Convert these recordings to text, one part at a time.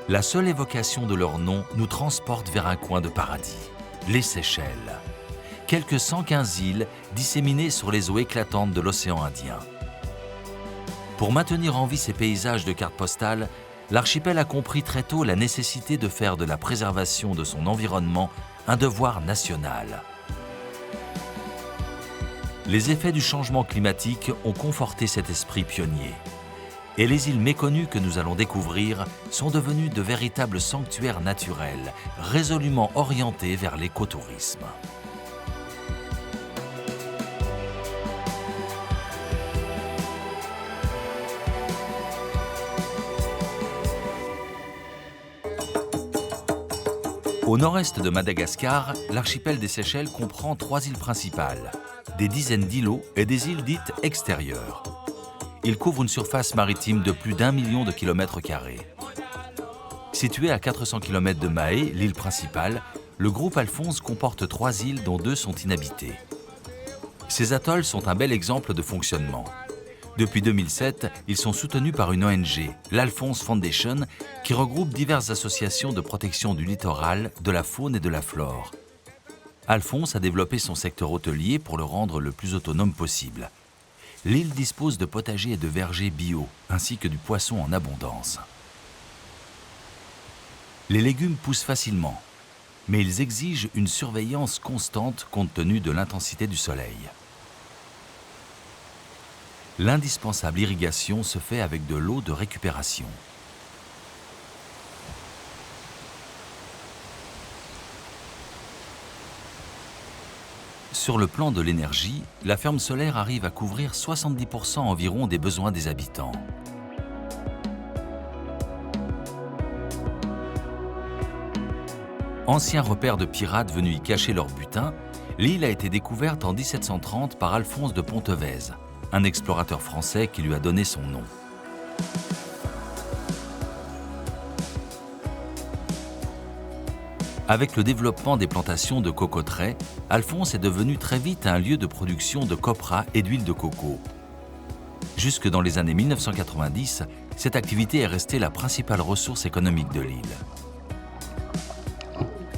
La seule évocation de leur nom nous transporte vers un coin de paradis, les Seychelles. Quelques 115 îles disséminées sur les eaux éclatantes de l'océan Indien. Pour maintenir en vie ces paysages de cartes postales, l'archipel a compris très tôt la nécessité de faire de la préservation de son environnement un devoir national. Les effets du changement climatique ont conforté cet esprit pionnier. Et les îles méconnues que nous allons découvrir sont devenues de véritables sanctuaires naturels, résolument orientés vers l'écotourisme. Au nord-est de Madagascar, l'archipel des Seychelles comprend 3 îles principales, des dizaines d'îlots et des îles dites extérieures. Il couvre une surface maritime de plus d'1 million de kilomètres carrés. Situé à 400 km de Mahé, l'île principale, le groupe Alphonse comporte 3 îles dont 2 sont inhabitées. Ces atolls sont un bel exemple de fonctionnement. Depuis 2007, ils sont soutenus par une ONG, l'Alphonse Foundation, qui regroupe diverses associations de protection du littoral, de la faune et de la flore. Alphonse a développé son secteur hôtelier pour le rendre le plus autonome possible. L'île dispose de potagers et de vergers bio, ainsi que du poisson en abondance. Les légumes poussent facilement, mais ils exigent une surveillance constante compte tenu de l'intensité du soleil. L'indispensable irrigation se fait avec de l'eau de récupération. Sur le plan de l'énergie, la ferme solaire arrive à couvrir 70% environ des besoins des habitants. Ancien repère de pirates venus y cacher leur butin, l'île a été découverte en 1730 par Alphonse de Pontevez, un explorateur français qui lui a donné son nom. Avec le développement des plantations de cocoteraies, Alphonse est devenu très vite un lieu de production de copra et d'huile de coco. Jusque dans les années 1990, cette activité est restée la principale ressource économique de l'île.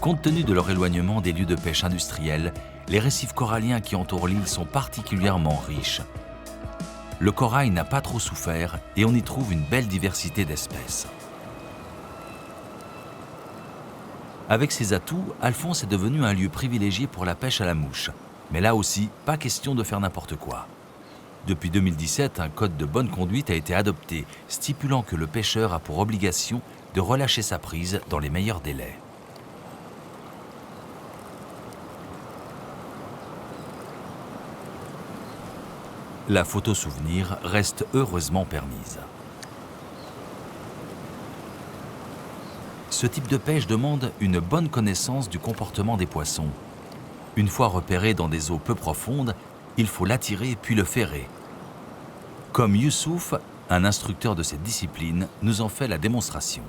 Compte tenu de leur éloignement des lieux de pêche industriels, les récifs coralliens qui entourent l'île sont particulièrement riches. Le corail n'a pas trop souffert et on y trouve une belle diversité d'espèces. Avec ses atouts, Alphonse est devenu un lieu privilégié pour la pêche à la mouche. Mais là aussi, pas question de faire n'importe quoi. Depuis 2017, un code de bonne conduite a été adopté, stipulant que le pêcheur a pour obligation de relâcher sa prise dans les meilleurs délais. La photo souvenir reste heureusement permise. Ce type de pêche demande une bonne connaissance du comportement des poissons. Une fois repéré dans des eaux peu profondes, il faut l'attirer puis le ferrer. Comme Youssouf, un instructeur de cette discipline, nous en fait la démonstration.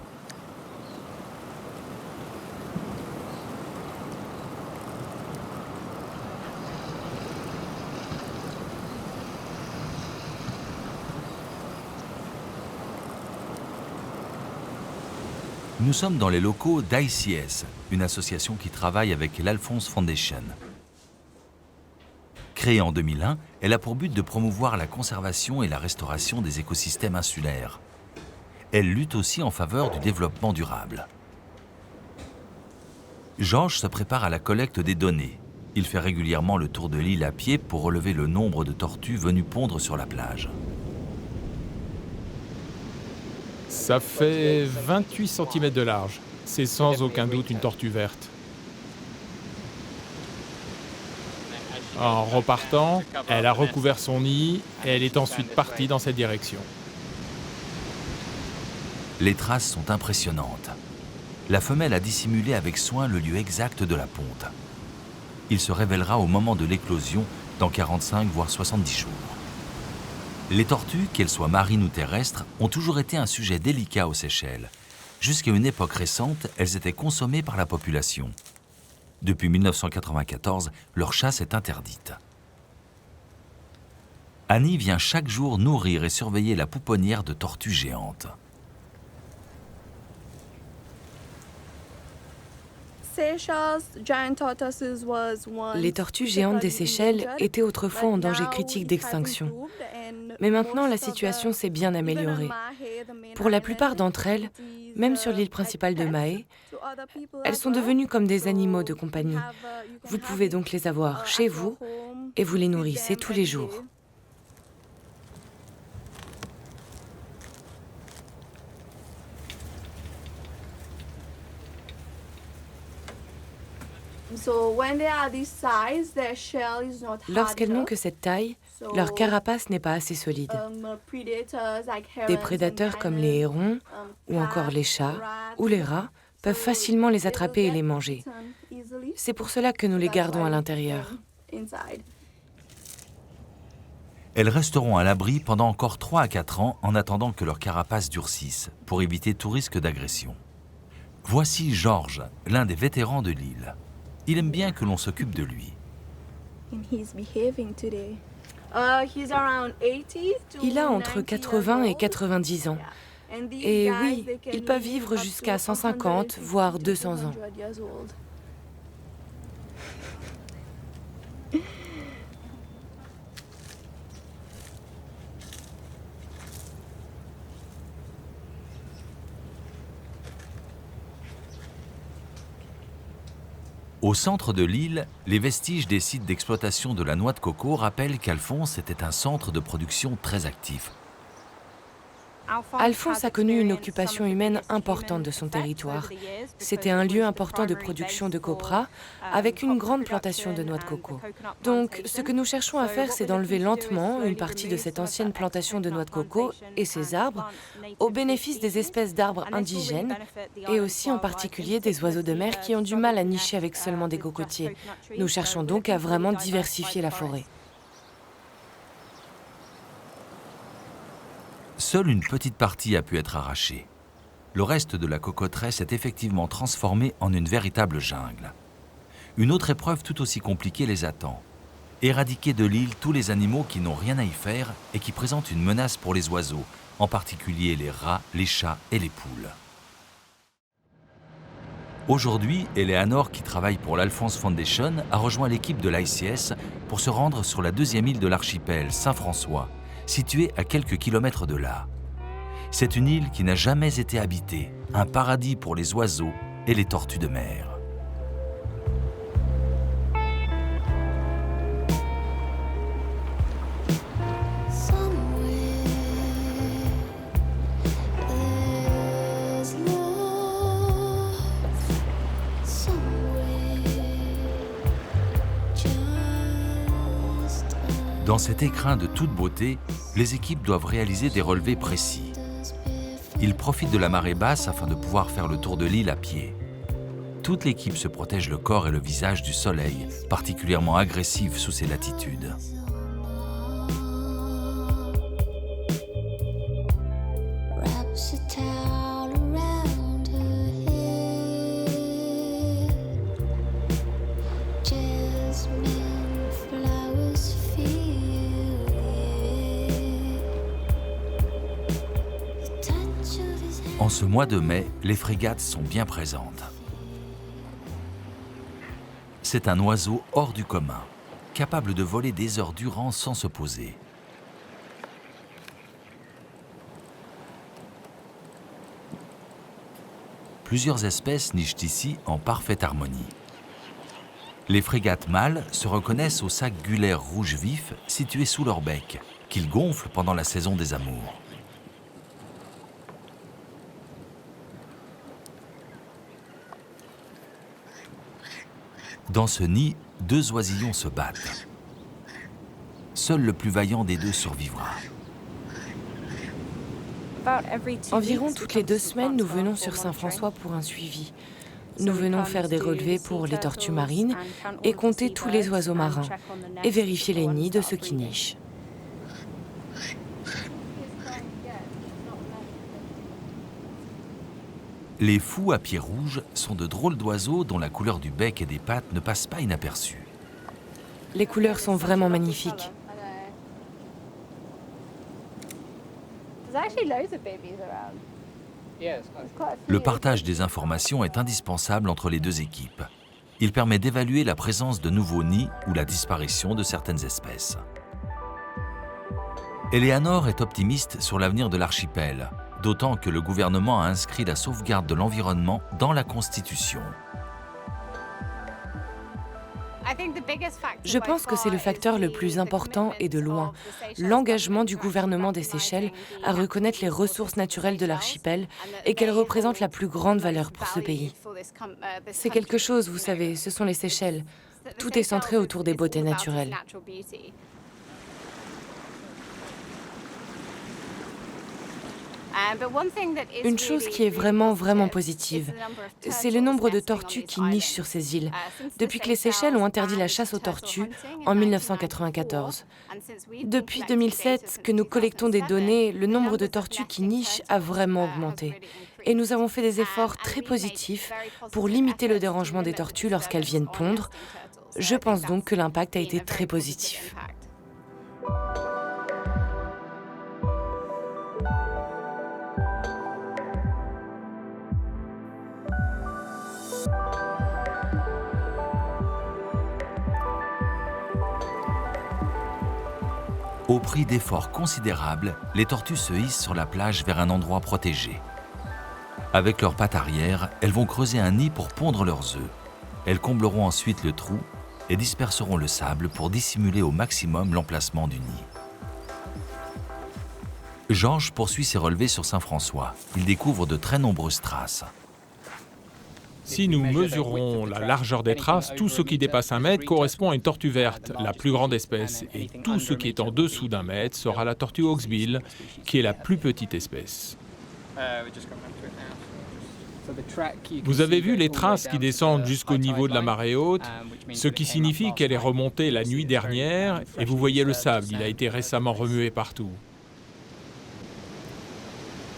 Nous sommes dans les locaux d'ICS, une association qui travaille avec l'Alphonse Foundation. Créée en 2001, elle a pour but de promouvoir la conservation et la restauration des écosystèmes insulaires. Elle lutte aussi en faveur du développement durable. Georges se prépare à la collecte des données. Il fait régulièrement le tour de l'île à pied pour relever le nombre de tortues venues pondre sur la plage. Ça fait 28 cm de large. C'est sans aucun doute une tortue verte. En repartant, elle a recouvert son nid et elle est ensuite partie dans cette direction. Les traces sont impressionnantes. La femelle a dissimulé avec soin le lieu exact de la ponte. Il se révélera au moment de l'éclosion dans 45 voire 70 jours. Les tortues, qu'elles soient marines ou terrestres, ont toujours été un sujet délicat aux Seychelles. Jusqu'à une époque récente, elles étaient consommées par la population. Depuis 1994, leur chasse est interdite. Annie vient chaque jour nourrir et surveiller la pouponnière de tortues géantes. Les tortues géantes des Seychelles étaient autrefois en danger critique d'extinction. Mais maintenant, la situation s'est bien améliorée. Pour la plupart d'entre elles, même sur l'île principale de Mahé, elles sont devenues comme des animaux de compagnie. Vous pouvez donc les avoir chez vous et vous les nourrissez tous les jours. Lorsqu'elles n'ont que cette taille, leur carapace n'est pas assez solide. Des prédateurs comme les hérons, ou encore les chats, ou les rats, peuvent facilement les attraper et les manger. C'est pour cela que nous les gardons à l'intérieur. Elles resteront à l'abri pendant encore 3 à 4 ans en attendant que leur carapace durcisse, pour éviter tout risque d'agression. Voici George, l'un des vétérans de l'île. Il aime bien que l'on s'occupe de lui. Il a entre 80 et 90 ans. Et oui, ils peuvent vivre jusqu'à 150, voire 200 ans. Au centre de l'île, les vestiges des sites d'exploitation de la noix de coco rappellent qu'Alphonse était un centre de production très actif. Alphonse a connu une occupation humaine importante de son territoire. C'était un lieu important de production de copra, avec une grande plantation de noix de coco. Donc, ce que nous cherchons à faire, c'est d'enlever lentement une partie de cette ancienne plantation de noix de coco et ses arbres, au bénéfice des espèces d'arbres indigènes, et aussi en particulier des oiseaux de mer qui ont du mal à nicher avec seulement des cocotiers. Nous cherchons donc à vraiment diversifier la forêt. Seule une petite partie a pu être arrachée. Le reste de la cocoterie s'est effectivement transformé en une véritable jungle. Une autre épreuve tout aussi compliquée les attend. Éradiquer de l'île tous les animaux qui n'ont rien à y faire et qui présentent une menace pour les oiseaux, en particulier les rats, les chats et les poules. Aujourd'hui, Eleanor, qui travaille pour l'Alphonse Foundation, a rejoint l'équipe de l'ICS pour se rendre sur la 2e île de l'archipel, Saint-François, située à quelques kilomètres de là. C'est une île qui n'a jamais été habitée, un paradis pour les oiseaux et les tortues de mer. Dans cet écrin de toute beauté, les équipes doivent réaliser des relevés précis. Ils profitent de la marée basse afin de pouvoir faire le tour de l'île à pied. Toute l'équipe se protège le corps et le visage du soleil, particulièrement agressif sous ces latitudes. En ce mois de mai, les frégates sont bien présentes. C'est un oiseau hors du commun, capable de voler des heures durant sans se poser. Plusieurs espèces nichent ici en parfaite harmonie. Les frégates mâles se reconnaissent au sac gulaire rouge vif situé sous leur bec, qu'ils gonflent pendant la saison des amours. Dans ce nid, 2 oisillons se battent. Seul le plus vaillant des 2 survivra. Environ toutes les 2 semaines, nous venons sur Saint-François pour un suivi. Nous venons faire des relevés pour les tortues marines et compter tous les oiseaux marins et vérifier les nids de ceux qui nichent. Les fous à pieds rouges sont de drôles d'oiseaux dont la couleur du bec et des pattes ne passe pas inaperçue. Les couleurs sont vraiment magnifiques. Le partage des informations est indispensable entre les deux équipes. Il permet d'évaluer la présence de nouveaux nids ou la disparition de certaines espèces. Eleanor est optimiste sur l'avenir de l'archipel, d'autant que le gouvernement a inscrit la sauvegarde de l'environnement dans la Constitution. Je pense que c'est le facteur le plus important et de loin, l'engagement du gouvernement des Seychelles à reconnaître les ressources naturelles de l'archipel et qu'elles représentent la plus grande valeur pour ce pays. C'est quelque chose, vous savez, ce sont les Seychelles. Tout est centré autour des beautés naturelles. Une chose qui est vraiment positive, c'est le nombre de tortues qui nichent sur ces îles, depuis que les Seychelles ont interdit la chasse aux tortues en 1994. Depuis 2007 que nous collectons des données, le nombre de tortues qui nichent a vraiment augmenté. Et nous avons fait des efforts très positifs pour limiter le dérangement des tortues lorsqu'elles viennent pondre. Je pense donc que l'impact a été très positif. Au prix d'efforts considérables, les tortues se hissent sur la plage vers un endroit protégé. Avec leurs pattes arrière, elles vont creuser un nid pour pondre leurs œufs. Elles combleront ensuite le trou et disperseront le sable pour dissimuler au maximum l'emplacement du nid. Georges poursuit ses relevés sur Saint-François. Il découvre de très nombreuses traces. Si nous mesurons la largeur des traces, tout ce qui dépasse 1 mètre correspond à une tortue verte, la plus grande espèce, et tout ce qui est en dessous d'1 mètre sera la tortue hawksbill, qui est la plus petite espèce. Vous avez vu les traces qui descendent jusqu'au niveau de la marée haute, ce qui signifie qu'elle est remontée la nuit dernière, et vous voyez le sable, il a été récemment remué partout.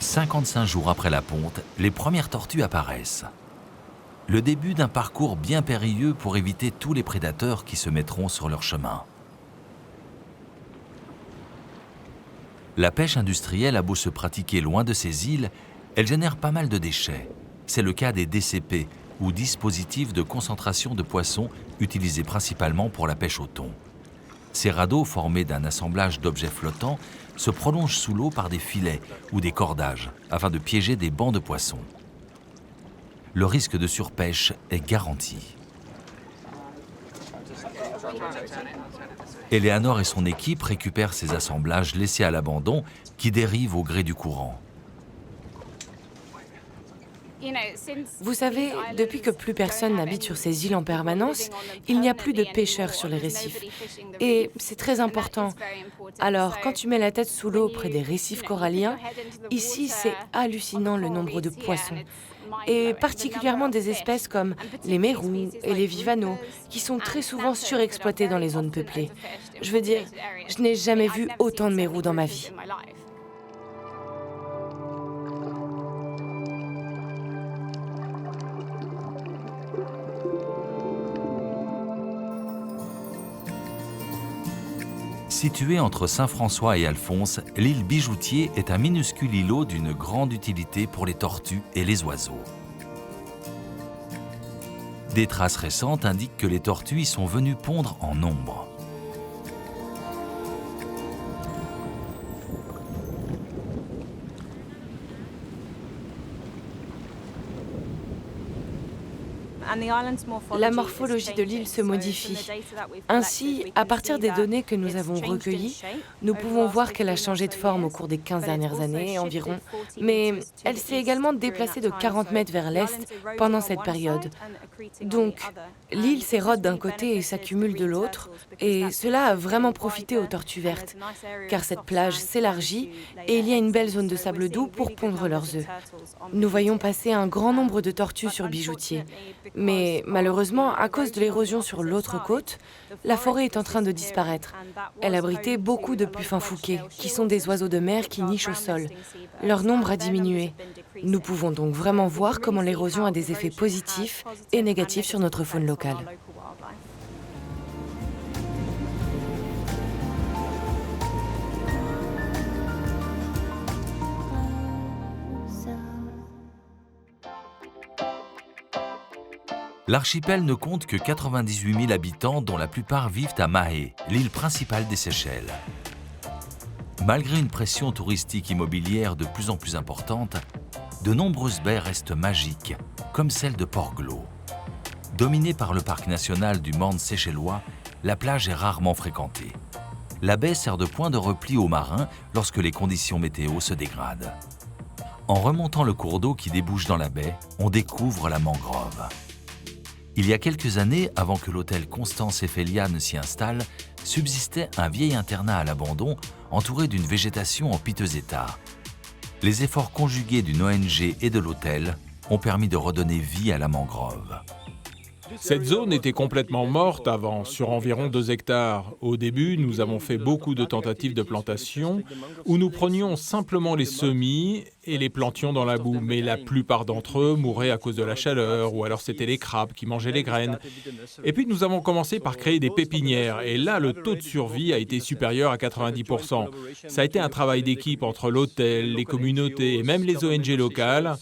55 jours après la ponte, les premières tortues apparaissent. Le début d'un parcours bien périlleux pour éviter tous les prédateurs qui se mettront sur leur chemin. La pêche industrielle a beau se pratiquer loin de ces îles, elle génère pas mal de déchets. C'est le cas des DCP, ou dispositifs de concentration de poissons utilisés principalement pour la pêche au thon. Ces radeaux, formés d'un assemblage d'objets flottants, se prolongent sous l'eau par des filets ou des cordages afin de piéger des bancs de poissons. Le risque de surpêche est garanti. Eleanor et son équipe récupèrent ces assemblages laissés à l'abandon qui dérivent au gré du courant. Vous savez, depuis que plus personne n'habite sur ces îles en permanence, il n'y a plus de pêcheurs sur les récifs. Et c'est très important. Alors, quand tu mets la tête sous l'eau près des récifs coralliens, ici, c'est hallucinant le nombre de poissons. Et particulièrement des espèces comme les mérous et les vivanos, qui sont très souvent surexploités dans les zones peuplées. Je veux dire, je n'ai jamais vu autant de mérous dans ma vie. Située entre Saint-François et Alphonse, l'île Bijoutier est un minuscule îlot d'une grande utilité pour les tortues et les oiseaux. Des traces récentes indiquent que les tortues y sont venues pondre en nombre. La morphologie de l'île se modifie. Ainsi, à partir des données que nous avons recueillies, nous pouvons voir qu'elle a changé de forme au cours des 15 dernières années environ, mais elle s'est également déplacée de 40 mètres vers l'est pendant cette période. Donc, l'île s'érode d'un côté et s'accumule de l'autre, et cela a vraiment profité aux tortues vertes, car cette plage s'élargit et il y a une belle zone de sable doux pour pondre leurs œufs. Nous voyons passer un grand nombre de tortues sur Bijoutier. Mais malheureusement, à cause de l'érosion sur l'autre côte, la forêt est en train de disparaître. Elle abritait beaucoup de puffins fouquets, qui sont des oiseaux de mer qui nichent au sol. Leur nombre a diminué. Nous pouvons donc vraiment voir comment l'érosion a des effets positifs et négatifs sur notre faune locale. L'archipel ne compte que 98 000 habitants, dont la plupart vivent à Mahé, l'île principale des Seychelles. Malgré une pression touristique immobilière de plus en plus importante, de nombreuses baies restent magiques, comme celle de Port-Glo. Dominée par le parc national du Morne séchellois, la plage est rarement fréquentée. La baie sert de point de repli aux marins lorsque les conditions météo se dégradent. En remontant le cours d'eau qui débouche dans la baie, on découvre la mangrove. Il y a quelques années, avant que l'hôtel Constance Ephelia ne s'y installe, subsistait un vieil internat à l'abandon entouré d'une végétation en piteux état. Les efforts conjugués d'une ONG et de l'hôtel ont permis de redonner vie à la mangrove. Cette zone était complètement morte avant, sur environ 2 hectares. Au début, nous avons fait beaucoup de tentatives de plantation où nous prenions simplement les semis et les plantions dans la boue. Mais la plupart d'entre eux mouraient à cause de la chaleur ou alors c'était les crabes qui mangeaient les graines. Et puis nous avons commencé par créer des pépinières et là, le taux de survie a été supérieur à 90%. Ça a été un travail d'équipe entre l'hôtel, les communautés et même les ONG locales.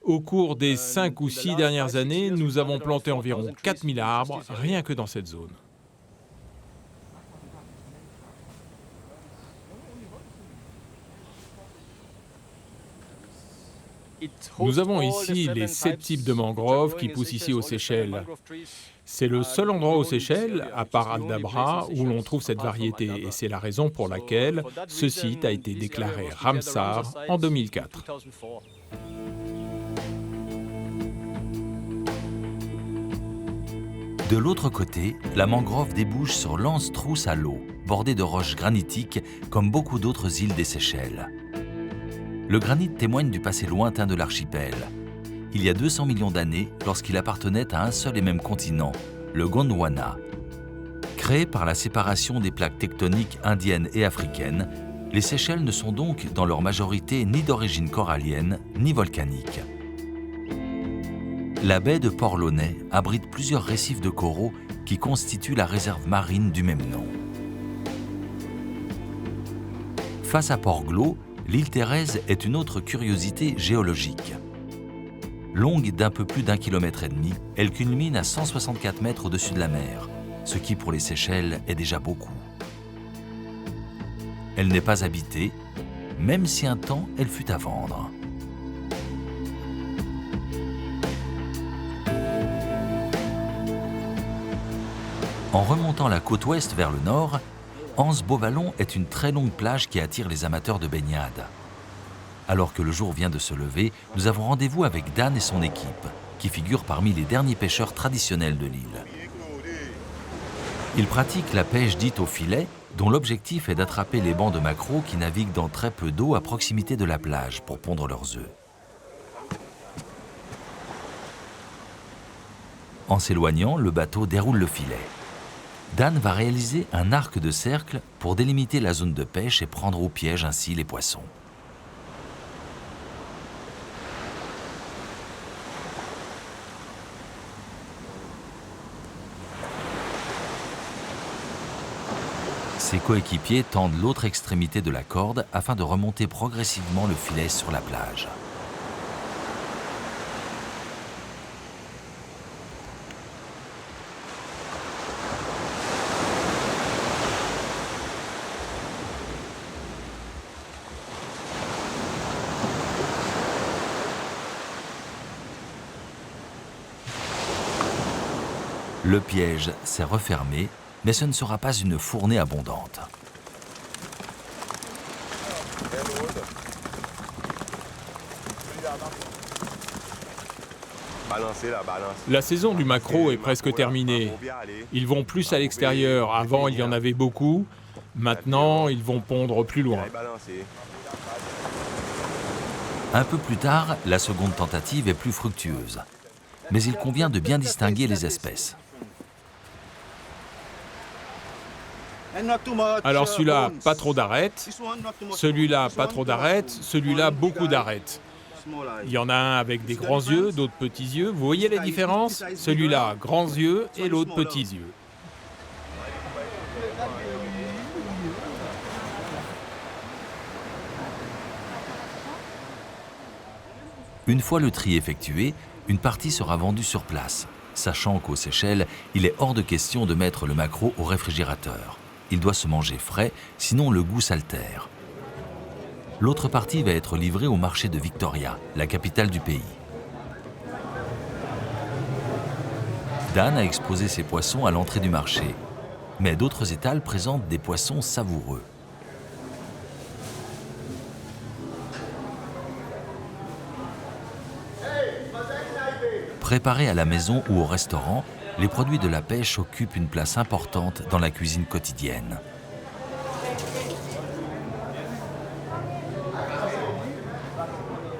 Au cours des 5 ou 6 dernières années, nous avons planté environ 4000 arbres, rien que dans cette zone. Nous avons ici les 7 types de mangroves qui poussent ici aux Seychelles. C'est le seul endroit aux Seychelles, à part Aldabra, où l'on trouve cette variété. Et c'est la raison pour laquelle ce site a été déclaré Ramsar en 2004. De l'autre côté, la mangrove débouche sur l'Anse-Trousse à l'eau, bordée de roches granitiques comme beaucoup d'autres îles des Seychelles. Le granit témoigne du passé lointain de l'archipel. Il y a 200 millions d'années, lorsqu'il appartenait à un seul et même continent, le Gondwana. Créé par la séparation des plaques tectoniques indiennes et africaines, les Seychelles ne sont donc, dans leur majorité, ni d'origine corallienne, ni volcanique. La baie de Port-Launay abrite plusieurs récifs de coraux qui constituent la réserve marine du même nom. Face à Port-Glo, l'île Thérèse est une autre curiosité géologique. Longue d'un peu plus d'1,5 km, elle culmine à 164 mètres au-dessus de la mer, ce qui pour les Seychelles est déjà beaucoup. Elle n'est pas habitée, même si un temps elle fut à vendre. En remontant la côte ouest vers le nord, Anse-Beauvallon est une très longue plage qui attire les amateurs de baignade. Alors que le jour vient de se lever, nous avons rendez-vous avec Dan et son équipe, qui figurent parmi les derniers pêcheurs traditionnels de l'île. Ils pratiquent la pêche dite au filet, dont l'objectif est d'attraper les bancs de maquereaux qui naviguent dans très peu d'eau à proximité de la plage pour pondre leurs œufs. En s'éloignant, le bateau déroule le filet. Dan va réaliser un arc de cercle pour délimiter la zone de pêche et prendre au piège ainsi les poissons. Ses coéquipiers tendent l'autre extrémité de la corde afin de remonter progressivement le filet sur la plage. Le piège s'est refermé, mais ce ne sera pas une fournée abondante. La saison du maquereau est presque terminée. Ils vont plus à l'extérieur. Avant, il y en avait beaucoup. Maintenant, ils vont pondre plus loin. Un peu plus tard, la seconde tentative est plus fructueuse. Mais il convient de bien distinguer les espèces. Alors celui-là, pas trop d'arêtes. Celui-là, pas trop d'arêtes. Celui-là, beaucoup d'arêtes. Il y en a un avec des grands yeux, d'autres petits yeux. Vous voyez la différence? Celui-là, grands yeux et l'autre, petits yeux. Une fois le tri effectué, une partie sera vendue sur place, sachant qu'aux Seychelles, il est hors de question de mettre le maquereau au réfrigérateur. Il doit se manger frais, sinon le goût s'altère. L'autre partie va être livrée au marché de Victoria, la capitale du pays. Dan a exposé ses poissons à l'entrée du marché, mais d'autres étals présentent des poissons savoureux. Préparés à la maison ou au restaurant, les produits de la pêche occupent une place importante dans la cuisine quotidienne.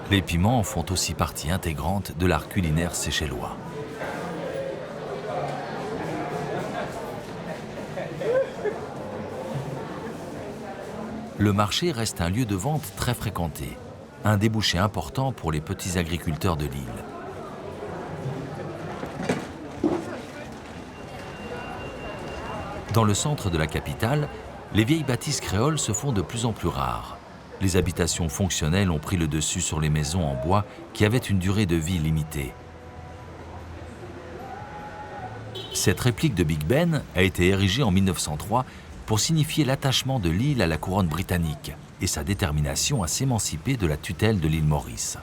Les piments en font aussi partie intégrante de l'art culinaire séchellois. Le marché reste un lieu de vente très fréquenté, un débouché important pour les petits agriculteurs de l'île. Dans le centre de la capitale, les vieilles bâtisses créoles se font de plus en plus rares. Les habitations fonctionnelles ont pris le dessus sur les maisons en bois qui avaient une durée de vie limitée. Cette réplique de Big Ben a été érigée en 1903 pour signifier l'attachement de l'île à la couronne britannique et sa détermination à s'émanciper de la tutelle de l'île Maurice.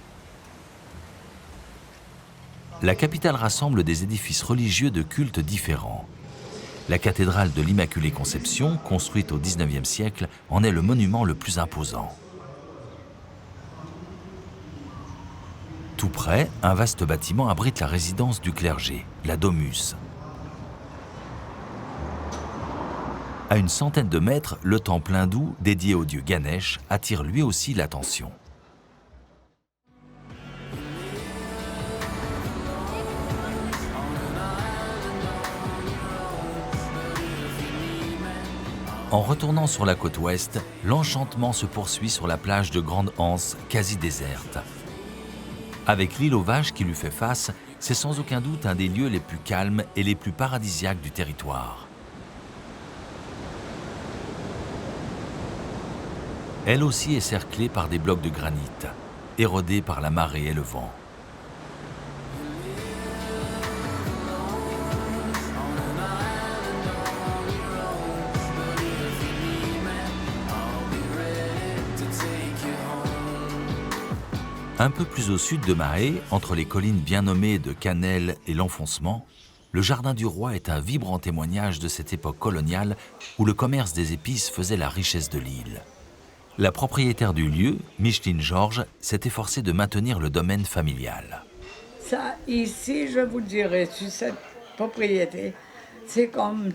La capitale rassemble des édifices religieux de culte différents. La cathédrale de l'Immaculée Conception, construite au XIXe siècle, en est le monument le plus imposant. Tout près, un vaste bâtiment abrite la résidence du clergé, la Domus. À une centaine de mètres, le temple hindou, dédié au dieu Ganesh, attire lui aussi l'attention. En retournant sur la côte ouest, l'enchantement se poursuit sur la plage de Grande Anse, quasi déserte. Avec l'île aux vaches qui lui fait face, c'est sans aucun doute un des lieux les plus calmes et les plus paradisiaques du territoire. Elle aussi est cerclée par des blocs de granit, érodés par la marée et le vent. Un peu plus au sud de Mahé, entre les collines bien nommées de Cannelle et l'Enfoncement, le Jardin du Roi est un vibrant témoignage de cette époque coloniale où le commerce des épices faisait la richesse de l'île. La propriétaire du lieu, Micheline Georges, s'est efforcée de maintenir le domaine familial. Ça, ici, je vous dirais, sur cette propriété, c'est comme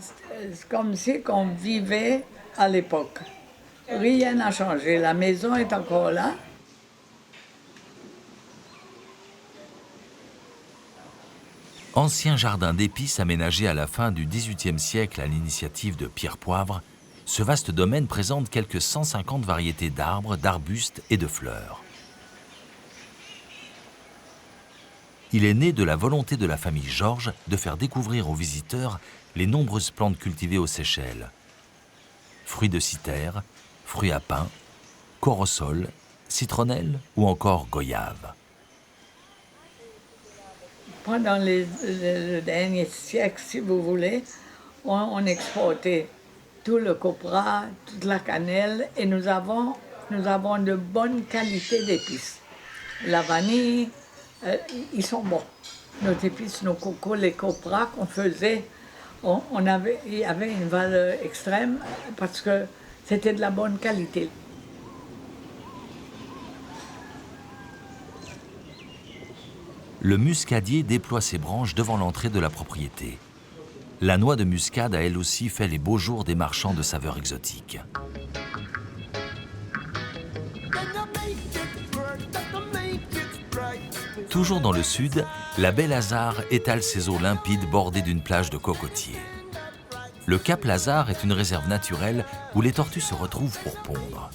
si on vivait à l'époque. Rien n'a changé, la maison est encore là. Ancien jardin d'épices aménagé à la fin du XVIIIe siècle à l'initiative de Pierre Poivre, ce vaste domaine présente quelques 150 variétés d'arbres, d'arbustes et de fleurs. Il est né de la volonté de la famille Georges de faire découvrir aux visiteurs les nombreuses plantes cultivées aux Seychelles. Fruits de cythère, fruits à pain, corosol, citronnelle ou encore goyave. Pendant le dernier siècle, si vous voulez, on exportait tout le copra, toute la cannelle, et nous avons de bonnes qualités d'épices. La vanille, ils sont bons. Nos épices, nos cocos, les copras qu'on faisait, il y avait une valeur extrême parce que c'était de la bonne qualité. Le muscadier déploie ses branches devant l'entrée de la propriété. La noix de muscade a elle aussi fait les beaux jours des marchands de saveurs exotiques. Toujours dans le sud, la baie Lazare étale ses eaux limpides bordées d'une plage de cocotiers. Le cap Lazare est une réserve naturelle où les tortues se retrouvent pour pondre.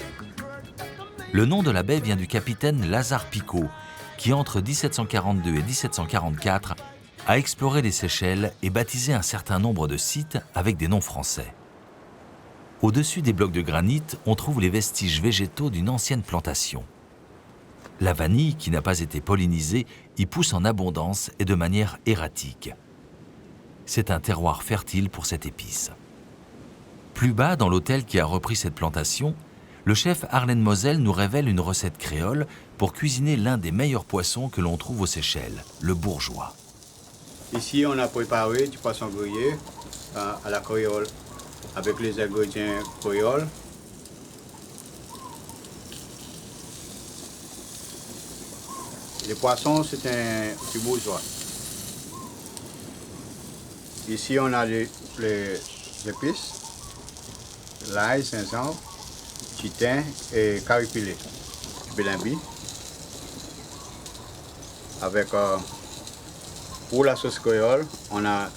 Le nom de la baie vient du capitaine Lazare Picot, qui entre 1742 et 1744 a exploré les Seychelles et baptisé un certain nombre de sites avec des noms français. Au-dessus des blocs de granit, on trouve les vestiges végétaux d'une ancienne plantation. La vanille, qui n'a pas été pollinisée, y pousse en abondance et de manière erratique. c'est un terroir fertile pour cette épice. Plus bas, dans l'hôtel qui a repris cette plantation, le chef Arlen Mosel nous révèle une recette créole pour cuisiner l'un des meilleurs poissons que l'on trouve aux Seychelles, le bourgeois. Ici, on a préparé du poisson grillé à la créole avec les ingrédients créoles. Le poisson, c'est un petit bourgeois. Ici, on a les épices, l'ail, gingembre, chitin et caripilé, bilimbi. Avec, pour la sauce créole, on a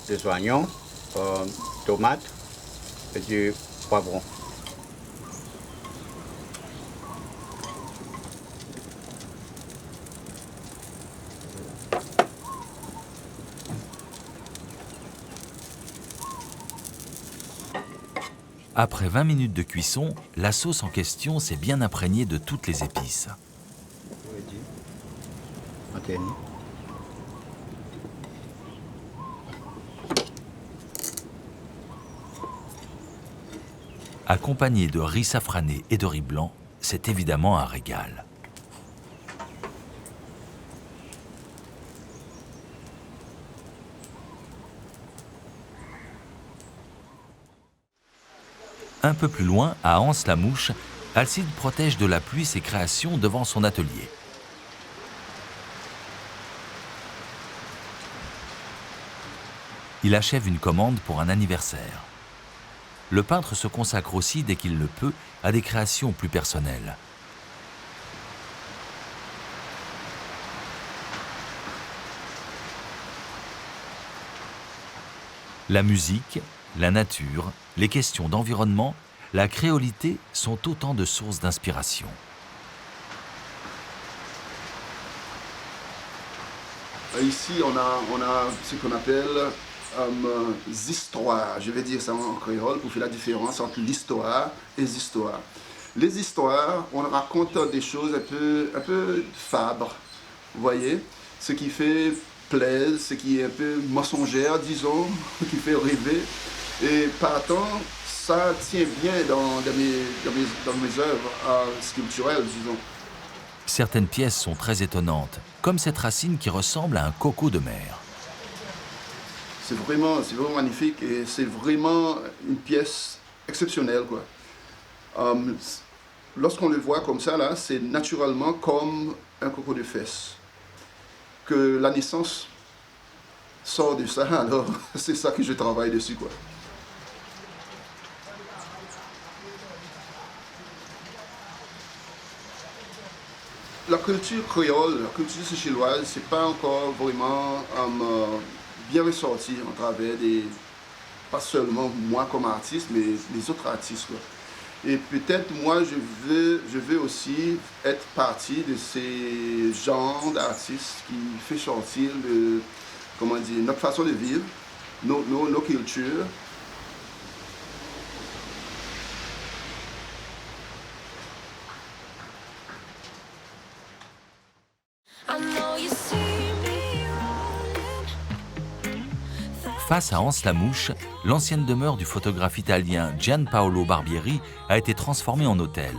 des oignons, tomates et du poivron. Après 20 minutes de cuisson, la sauce en question s'est bien imprégnée de toutes les épices. Accompagné de riz safrané et de riz blanc, c'est évidemment un régal. Un peu plus loin, à Anse-la-Mouche, Alcide protège de la pluie ses créations devant son atelier. Il achève une commande pour un anniversaire. Le peintre se consacre aussi, dès qu'il le peut, à des créations plus personnelles. La musique, la nature, les questions d'environnement, la créolité sont autant de sources d'inspiration. Ici, on a ce qu'on appelle histoires. Je vais dire ça en créole pour faire la différence entre l'histoire et les histoires. Les histoires, on raconte des choses un peu fabres, vous voyez, ce qui fait plaisir, ce qui est un peu mensongère, disons, qui fait rêver. Et par temps, ça tient bien dans mes œuvres sculpturelles, disons. Certaines pièces sont très étonnantes, comme cette racine qui ressemble à un coco de mer. C'est vraiment magnifique et c'est vraiment une pièce exceptionnelle, quoi. Lorsqu'on le voit comme ça, là, c'est naturellement comme un coco de fesse. Que la naissance sort de ça, alors c'est ça que je travaille dessus, quoi. La culture créole, la culture séchelloise, c'est pas encore vraiment bien ressorti en travers pas seulement moi comme artiste, mais les autres artistes, quoi. Et peut-être moi, je veux aussi être partie de ces genres d'artistes qui fait sortir notre façon de vivre, nos cultures. Face à Anse-la-Mouche, l'ancienne demeure du photographe italien Gianpaolo Barbieri a été transformée en hôtel.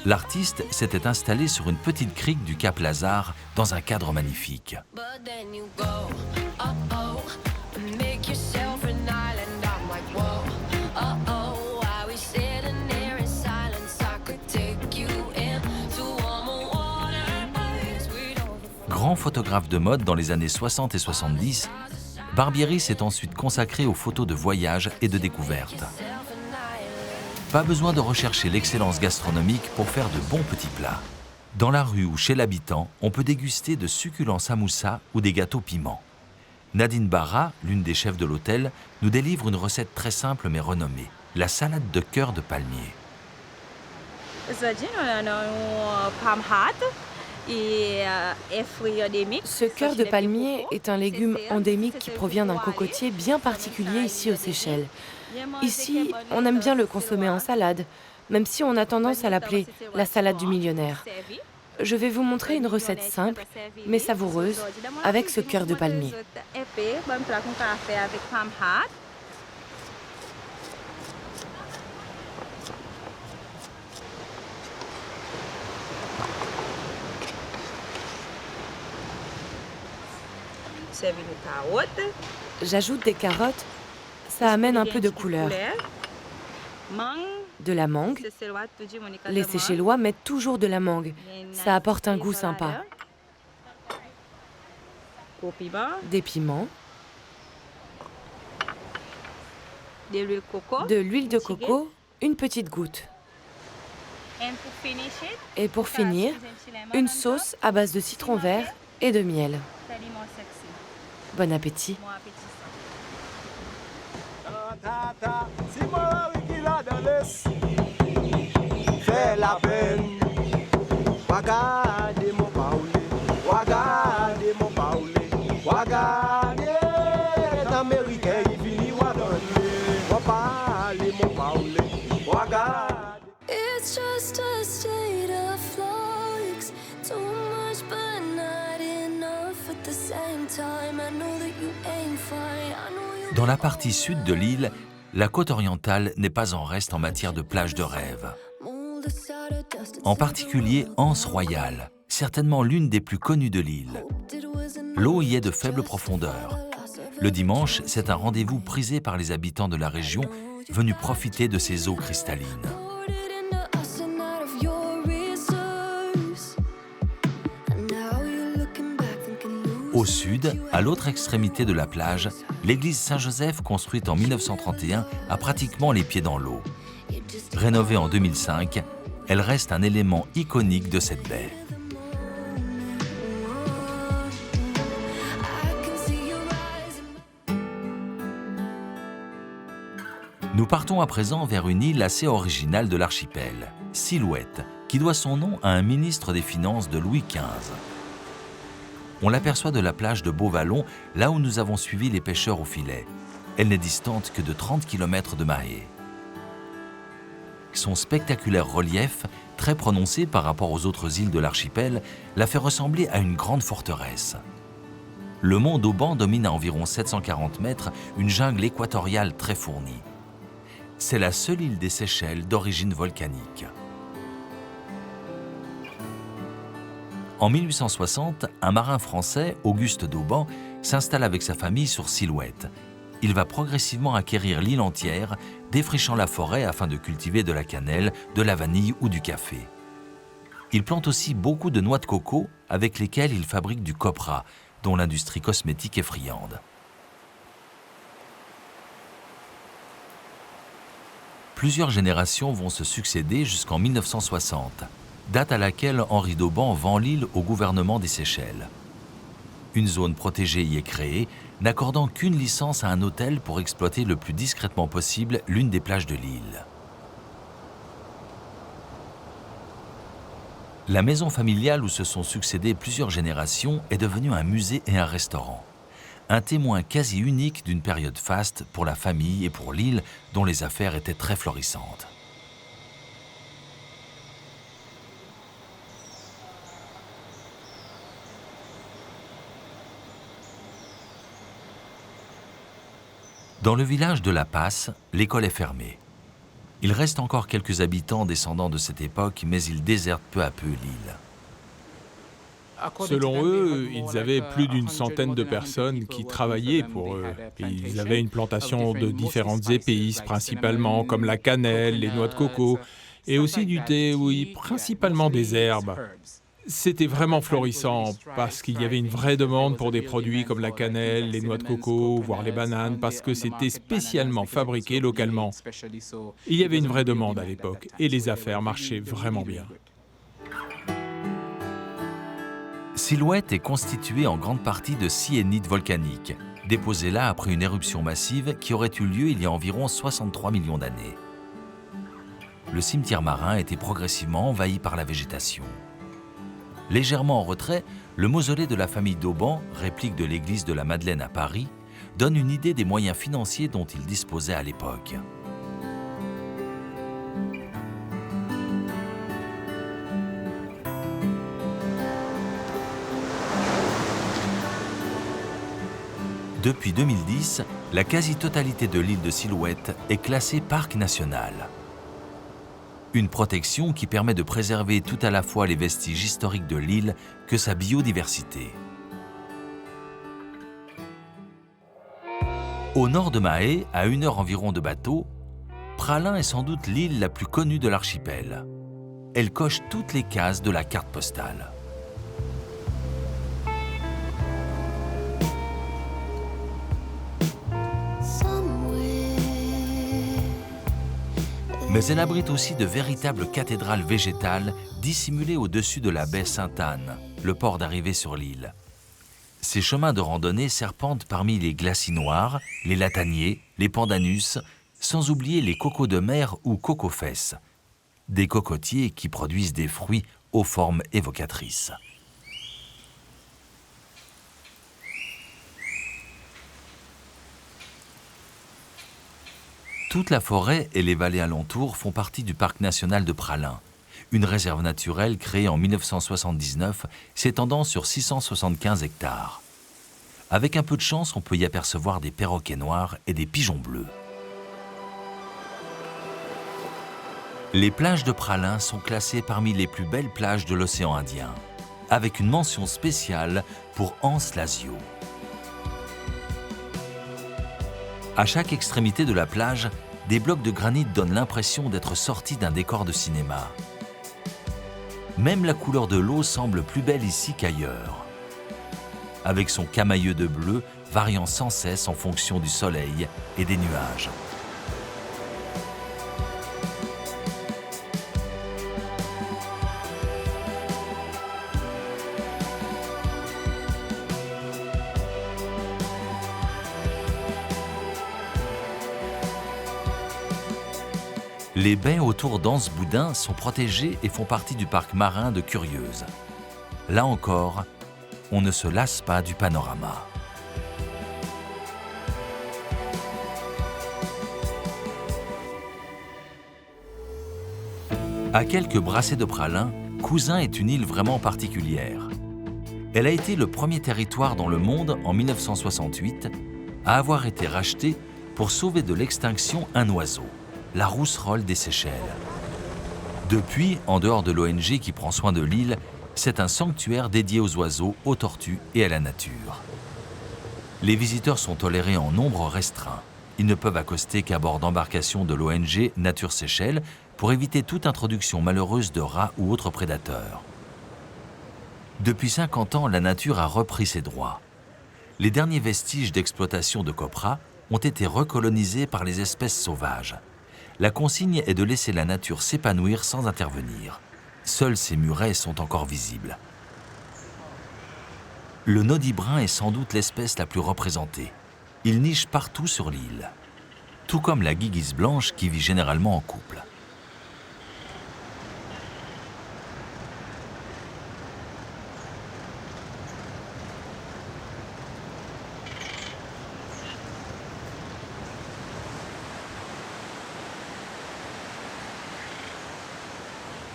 L'artiste s'était installé sur une petite crique du Cap Lazare dans un cadre magnifique. Grand photographe de mode dans les années 60 et 70, Barbieri s'est ensuite consacré aux photos de voyage et de découverte. Pas besoin de rechercher l'excellence gastronomique pour faire de bons petits plats. Dans la rue ou chez l'habitant, on peut déguster de succulents samoussas ou des gâteaux piments. Nadine Barra, l'une des chefs de l'hôtel, nous délivre une recette très simple mais renommée, la salade de cœur de palmier. Ce cœur de palmier est un légume endémique qui provient d'un cocotier bien particulier ici aux Seychelles. Ici, on aime bien le consommer en salade, même si on a tendance à l'appeler la salade du millionnaire. je vais vous montrer une recette simple, mais savoureuse, avec ce cœur de palmier. J'ajoute des carottes, ça amène un peu de couleur. De la mangue. Les Seychellois mettent toujours de la mangue. Ça apporte un goût sympa. Des piments. De l'huile de coco, une petite goutte. Et pour finir, une sauce à base de citron vert et de miel. Bon appétit. Fais la peine, wagade mon paoulé, wagade mon paoulé, wagade américain il vini wagade mon paoulé, wagade. It's just a state of flux, too much but not enough at the same time. I know that you ain't fine. I know you. Dans la partie sud de l'île, la côte orientale n'est pas en reste en matière de plages de rêve. En particulier Anse Royal, certainement l'une des plus connues de l'île. L'eau y est de faible profondeur. Le dimanche, c'est un rendez-vous prisé par les habitants de la région venus profiter de ces eaux cristallines. Au sud, à l'autre extrémité de la plage, l'église Saint-Joseph, construite en 1931, a pratiquement les pieds dans l'eau. Rénovée en 2005, elle reste un élément iconique de cette baie. Nous partons à présent vers une île assez originale de l'archipel, Silhouette, qui doit son nom à un ministre des Finances de Louis XV. On l'aperçoit de la plage de Beauvallon, là où nous avons suivi les pêcheurs au filet. Elle n'est distante que de 30 km de Mahé. Son spectaculaire relief, très prononcé par rapport aux autres îles de l'archipel, la fait ressembler à une grande forteresse. Le mont d'Auban domine à environ 740 mètres une jungle équatoriale très fournie. C'est la seule île des Seychelles d'origine volcanique. En 1860, un marin français, Auguste d'Auban, s'installe avec sa famille sur Silhouette. Il va progressivement acquérir l'île entière, défrichant la forêt afin de cultiver de la cannelle, de la vanille ou du café. Il plante aussi beaucoup de noix de coco, avec lesquelles il fabrique du copra, dont l'industrie cosmétique est friande. Plusieurs générations vont se succéder jusqu'en 1960, date à laquelle Henri d'Auban vend l'île au gouvernement des Seychelles. Une zone protégée y est créée, n'accordant qu'une licence à un hôtel pour exploiter le plus discrètement possible l'une des plages de l'île. La maison familiale où se sont succédées plusieurs générations est devenue un musée et un restaurant. Un témoin quasi unique d'une période faste pour la famille et pour l'île dont les affaires étaient très florissantes. Dans le village de La Passe, l'école est fermée. Il reste encore quelques habitants descendants de cette époque, mais ils désertent peu à peu l'île. Selon eux, ils avaient plus d'une centaine de personnes qui travaillaient pour eux. Et ils avaient une plantation de différentes épices, principalement comme la cannelle, les noix de coco, et aussi du thé, oui, principalement des herbes. C'était vraiment florissant parce qu'il y avait une vraie demande pour des produits comme la cannelle, les noix de coco, voire les bananes, parce que c'était spécialement fabriqué localement. Il y avait une vraie demande à l'époque et les affaires marchaient vraiment bien. Silhouette est constituée en grande partie de syénite volcanique, déposée là après une éruption massive qui aurait eu lieu il y a environ 63 millions d'années. Le cimetière marin a été progressivement envahi par la végétation. Légèrement en retrait, le mausolée de la famille d'Auban, réplique de l'église de la Madeleine à Paris, donne une idée des moyens financiers dont ils disposaient à l'époque. Depuis 2010, la quasi-totalité de l'île de Silhouette est classée parc national. Une protection qui permet de préserver tout à la fois les vestiges historiques de l'île que sa biodiversité. Au nord de Mahé, à 1 heure environ de bateau, Praslin est sans doute l'île la plus connue de l'archipel. Elle coche toutes les cases de la carte postale. Mais elle abrite aussi de véritables cathédrales végétales dissimulées au-dessus de la baie Sainte-Anne, le port d'arrivée sur l'île. Ces chemins de randonnée serpentent parmi les glacis noirs, les lataniers, les pandanus, sans oublier les cocos de mer ou cocofesses, des cocotiers qui produisent des fruits aux formes évocatrices. Toute la forêt et les vallées alentours font partie du parc national de Praslin, une réserve naturelle créée en 1979 s'étendant sur 675 hectares. Avec un peu de chance, on peut y apercevoir des perroquets noirs et des pigeons bleus. Les plages de Praslin sont classées parmi les plus belles plages de l'océan Indien, avec une mention spéciale pour Anse Lazio. À chaque extrémité de la plage, des blocs de granit donnent l'impression d'être sortis d'un décor de cinéma. Même la couleur de l'eau semble plus belle ici qu'ailleurs, avec son camailleux de bleu variant sans cesse en fonction du soleil et des nuages. Les baies autour d'Anse-Boudin sont protégées et font partie du parc marin de Curieuse. Là encore, on ne se lasse pas du panorama. À quelques brassées de Praslin, Cousin est une île vraiment particulière. Elle a été le premier territoire dans le monde en 1968 à avoir été racheté pour sauver de l'extinction un oiseau, la rousserolle des Seychelles. Depuis, en dehors de l'ONG qui prend soin de l'île, c'est un sanctuaire dédié aux oiseaux, aux tortues et à la nature. Les visiteurs sont tolérés en nombre restreint. Ils ne peuvent accoster qu'à bord d'embarcations de l'ONG Nature Seychelles pour éviter toute introduction malheureuse de rats ou autres prédateurs. Depuis 50 ans, la nature a repris ses droits. Les derniers vestiges d'exploitation de copra ont été recolonisés par les espèces sauvages. La consigne est de laisser la nature s'épanouir sans intervenir. Seuls ces murets sont encore visibles. Le nodie-brun est sans doute l'espèce la plus représentée. Il niche partout sur l'île, tout comme la guiguise blanche qui vit généralement en couple.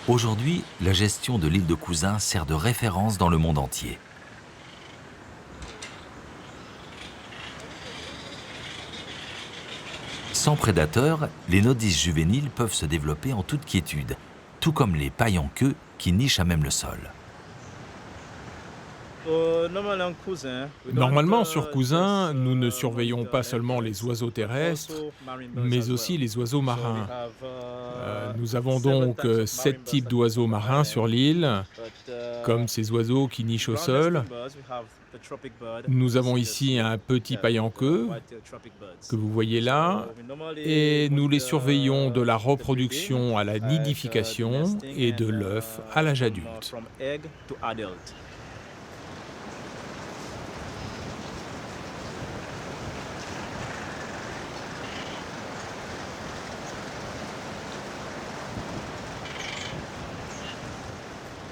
Aujourd'hui, la gestion de l'île de Cousin sert de référence dans le monde entier. Sans prédateurs, les nodices juvéniles peuvent se développer en toute quiétude, tout comme les pailles en queue qui nichent à même le sol. Normalement, sur Cousin, nous ne surveillons pas seulement les oiseaux terrestres, mais aussi les oiseaux marins. Nous avons donc 7 types d'oiseaux marins sur l'île, comme ces oiseaux qui nichent au sol. Nous avons ici un petit pailles-en-queue, que vous voyez là, et nous les surveillons de la reproduction à la nidification et de l'œuf à l'âge adulte.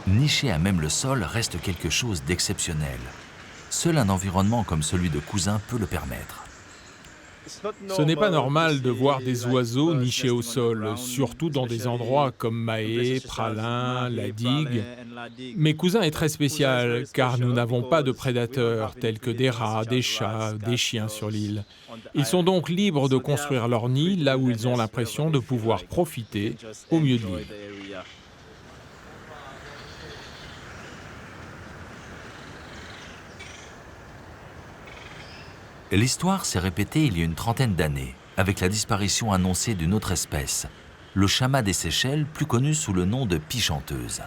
Nicher à même le sol reste quelque chose d'exceptionnel. Seul un environnement comme celui de Cousin peut le permettre. Ce n'est pas normal de voir des oiseaux nichés au sol, surtout dans des endroits comme Mahé, Praslin, la digue. Mes cousins est très spécial car nous n'avons pas de prédateurs tels que des rats, des chats, des chiens sur l'île. Ils sont donc libres de construire leur nid là où ils ont l'impression de pouvoir profiter au mieux de l'île. L'histoire s'est répétée il y a une trentaine d'années, avec la disparition annoncée d'une autre espèce, le chamat des Seychelles, plus connu sous le nom de pie chanteuse.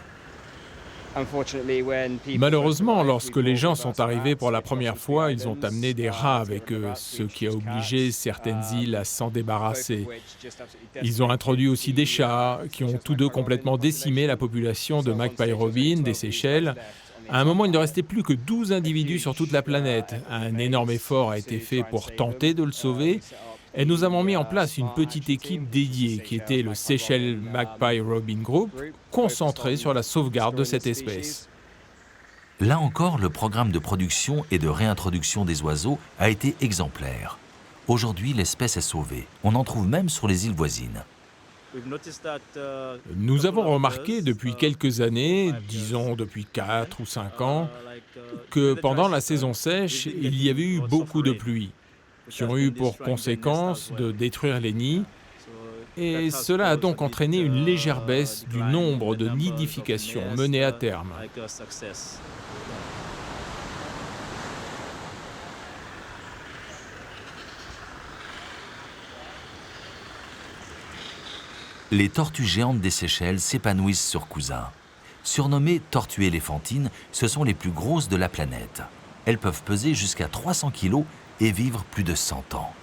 Malheureusement, lorsque les gens sont arrivés pour la première fois, ils ont amené des rats avec eux, ce qui a obligé certaines îles à s'en débarrasser. Ils ont introduit aussi des chats, qui ont tous deux complètement décimé la population de Magpie Robin des Seychelles. À un moment, il ne restait plus que 12 individus sur toute la planète. Un énorme effort a été fait pour tenter de le sauver. Et nous avons mis en place une petite équipe dédiée qui était le Seychelles Magpie Robin Group, concentré sur la sauvegarde de cette espèce. Là encore, le programme de production et de réintroduction des oiseaux a été exemplaire. Aujourd'hui, l'espèce est sauvée. On en trouve même sur les îles voisines. Nous avons remarqué depuis quelques années, disons depuis 4 ou 5 ans, que pendant la saison sèche, il y avait eu beaucoup de pluies, qui ont eu pour conséquence de détruire les nids, et cela a donc entraîné une légère baisse du nombre de nidifications menées à terme. Les tortues géantes des Seychelles s'épanouissent sur Cousin. Surnommées tortues éléphantines, ce sont les plus grosses de la planète. Elles peuvent peser jusqu'à 300 kg et vivre plus de 100 ans.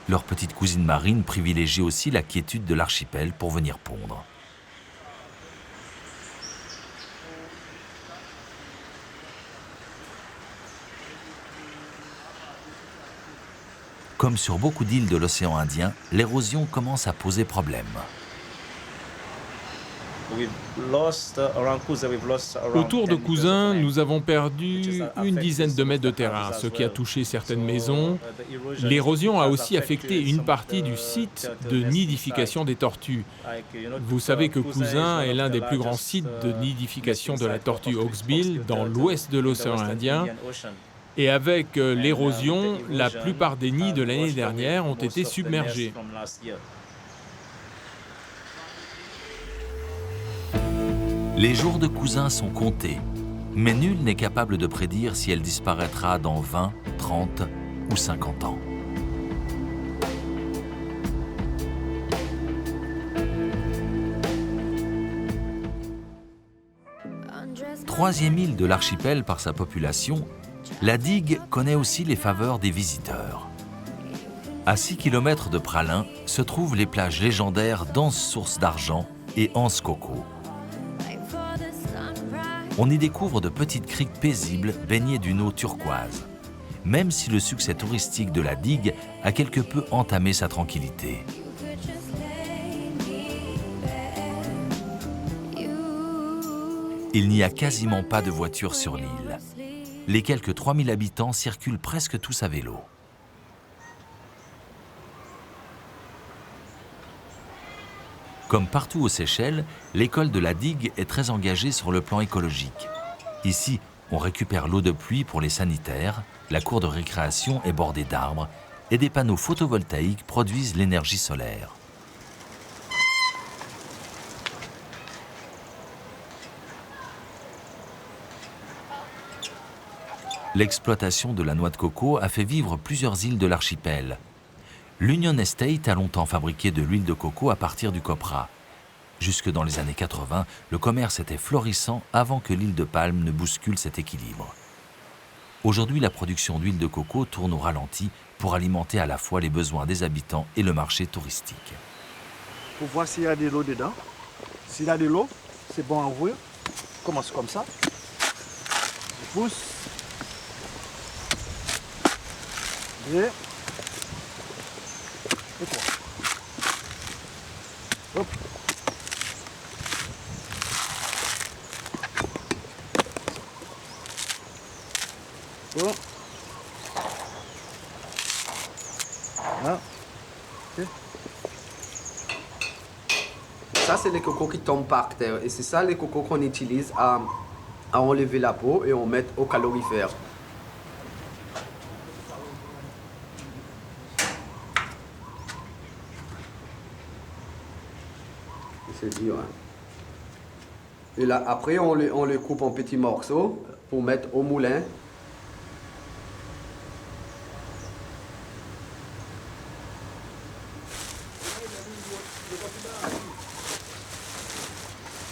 Leurs petites cousines marines privilégient aussi la quiétude de l'archipel pour venir pondre. Comme sur beaucoup d'îles de l'océan Indien, l'érosion commence à poser problème. Autour de Cousin, nous avons perdu une dizaine de mètres de terrain, ce qui a touché certaines maisons. L'érosion a aussi affecté une partie du site de nidification des tortues. Vous savez que Cousin est l'un des plus grands sites de nidification de la tortue hawksbill dans l'ouest de l'océan Indien. Et avec l'érosion, la plupart des nids de l'année dernière ont été submergés. Les jours de Cousin sont comptés, mais nul n'est capable de prédire si elle disparaîtra dans 20, 30 ou 50 ans. Troisième île de l'archipel par sa population, la digue connaît aussi les faveurs des visiteurs. À 6 km de Praslin se trouvent les plages légendaires d'Anse Source d'Argent et Anse Coco. On y découvre de petites criques paisibles baignées d'une eau turquoise, même si le succès touristique de la digue a quelque peu entamé sa tranquillité. Il n'y a quasiment pas de voitures sur l'île. Les quelques 3000 habitants circulent presque tous à vélo. Comme partout aux Seychelles, l'école de la digue est très engagée sur le plan écologique. Ici, on récupère l'eau de pluie pour les sanitaires, la cour de récréation est bordée d'arbres et des panneaux photovoltaïques produisent l'énergie solaire. L'exploitation de la noix de coco a fait vivre plusieurs îles de l'archipel. L'Union Estate a longtemps fabriqué de l'huile de coco à partir du copra. Jusque dans les années 80, le commerce était florissant avant que l'île de Palm ne bouscule cet équilibre. Aujourd'hui, la production d'huile de coco tourne au ralenti pour alimenter à la fois les besoins des habitants et le marché touristique. Pour voir s'il y a de l'eau dedans. S'il y a de l'eau, c'est bon à ouvrir. On commence comme ça. Je pousse. Et toi. Hop. Bon. c'est les cocos qui tombent par terre. Et c'est ça les cocos qu'on utilise à enlever la peau et on met au calorifère. C'est dur. Hein. Et là, après, on les coupe en petits morceaux pour mettre au moulin.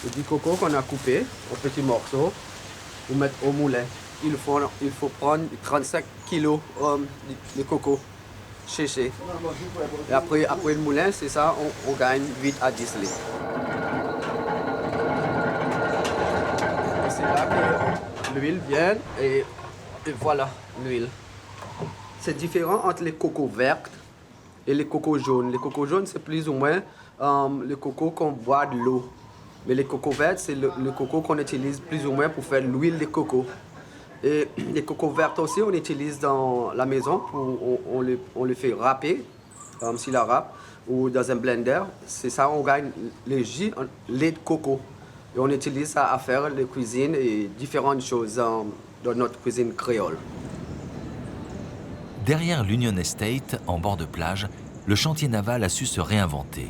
Les petits cocos qu'on a coupés en petits morceaux pour mettre au moulin. Il faut prendre 35 kilos de coco séché. Et après le moulin, c'est ça, on gagne 8 à 10 litres. Et c'est là que l'huile vient et voilà l'huile. C'est différent entre les cocos vertes et les cocos jaunes. Les cocos jaunes, c'est plus ou moins le coco qu'on boit de l'eau. Mais les cocos verts, c'est le coco qu'on utilise plus ou moins pour faire l'huile de coco. Et les cocos verts aussi, on utilise dans la maison, on les fait râper, si la râpe, ou dans un blender. C'est ça, on gagne le jus, lait de coco. Et on utilise ça à faire les cuisines et différentes choses dans notre cuisine créole. Derrière l'Union Estate, en bord de plage, le chantier naval a su se réinventer.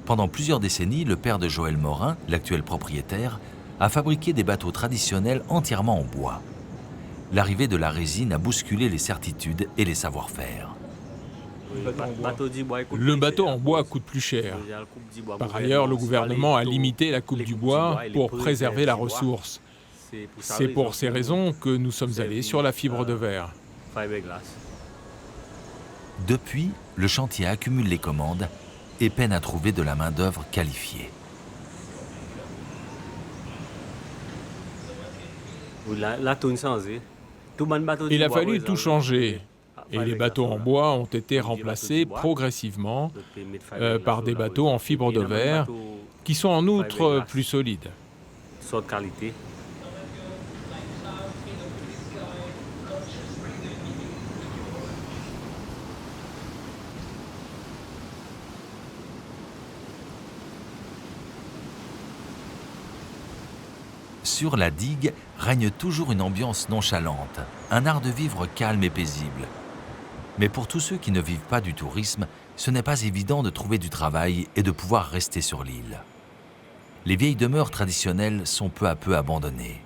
Pendant plusieurs décennies, le père de Joël Morin, l'actuel propriétaire, a fabriqué des bateaux traditionnels entièrement en bois. L'arrivée de la résine a bousculé les certitudes et les savoir-faire. Le bateau en bois coûte plus cher. Par ailleurs, le gouvernement a limité la coupe du bois pour préserver la ressource. C'est pour ces raisons que nous sommes allés sur la fibre de verre. Depuis, le chantier accumule les commandes et peine à trouver de la main-d'œuvre qualifiée. Il a fallu tout changer. Et les bateaux en bois ont été remplacés progressivement par des bateaux en fibre de verre qui sont en outre plus solides. Sur la digue règne toujours une ambiance nonchalante, un art de vivre calme et paisible. Mais pour tous ceux qui ne vivent pas du tourisme, ce n'est pas évident de trouver du travail et de pouvoir rester sur l'île. Les vieilles demeures traditionnelles sont peu à peu abandonnées.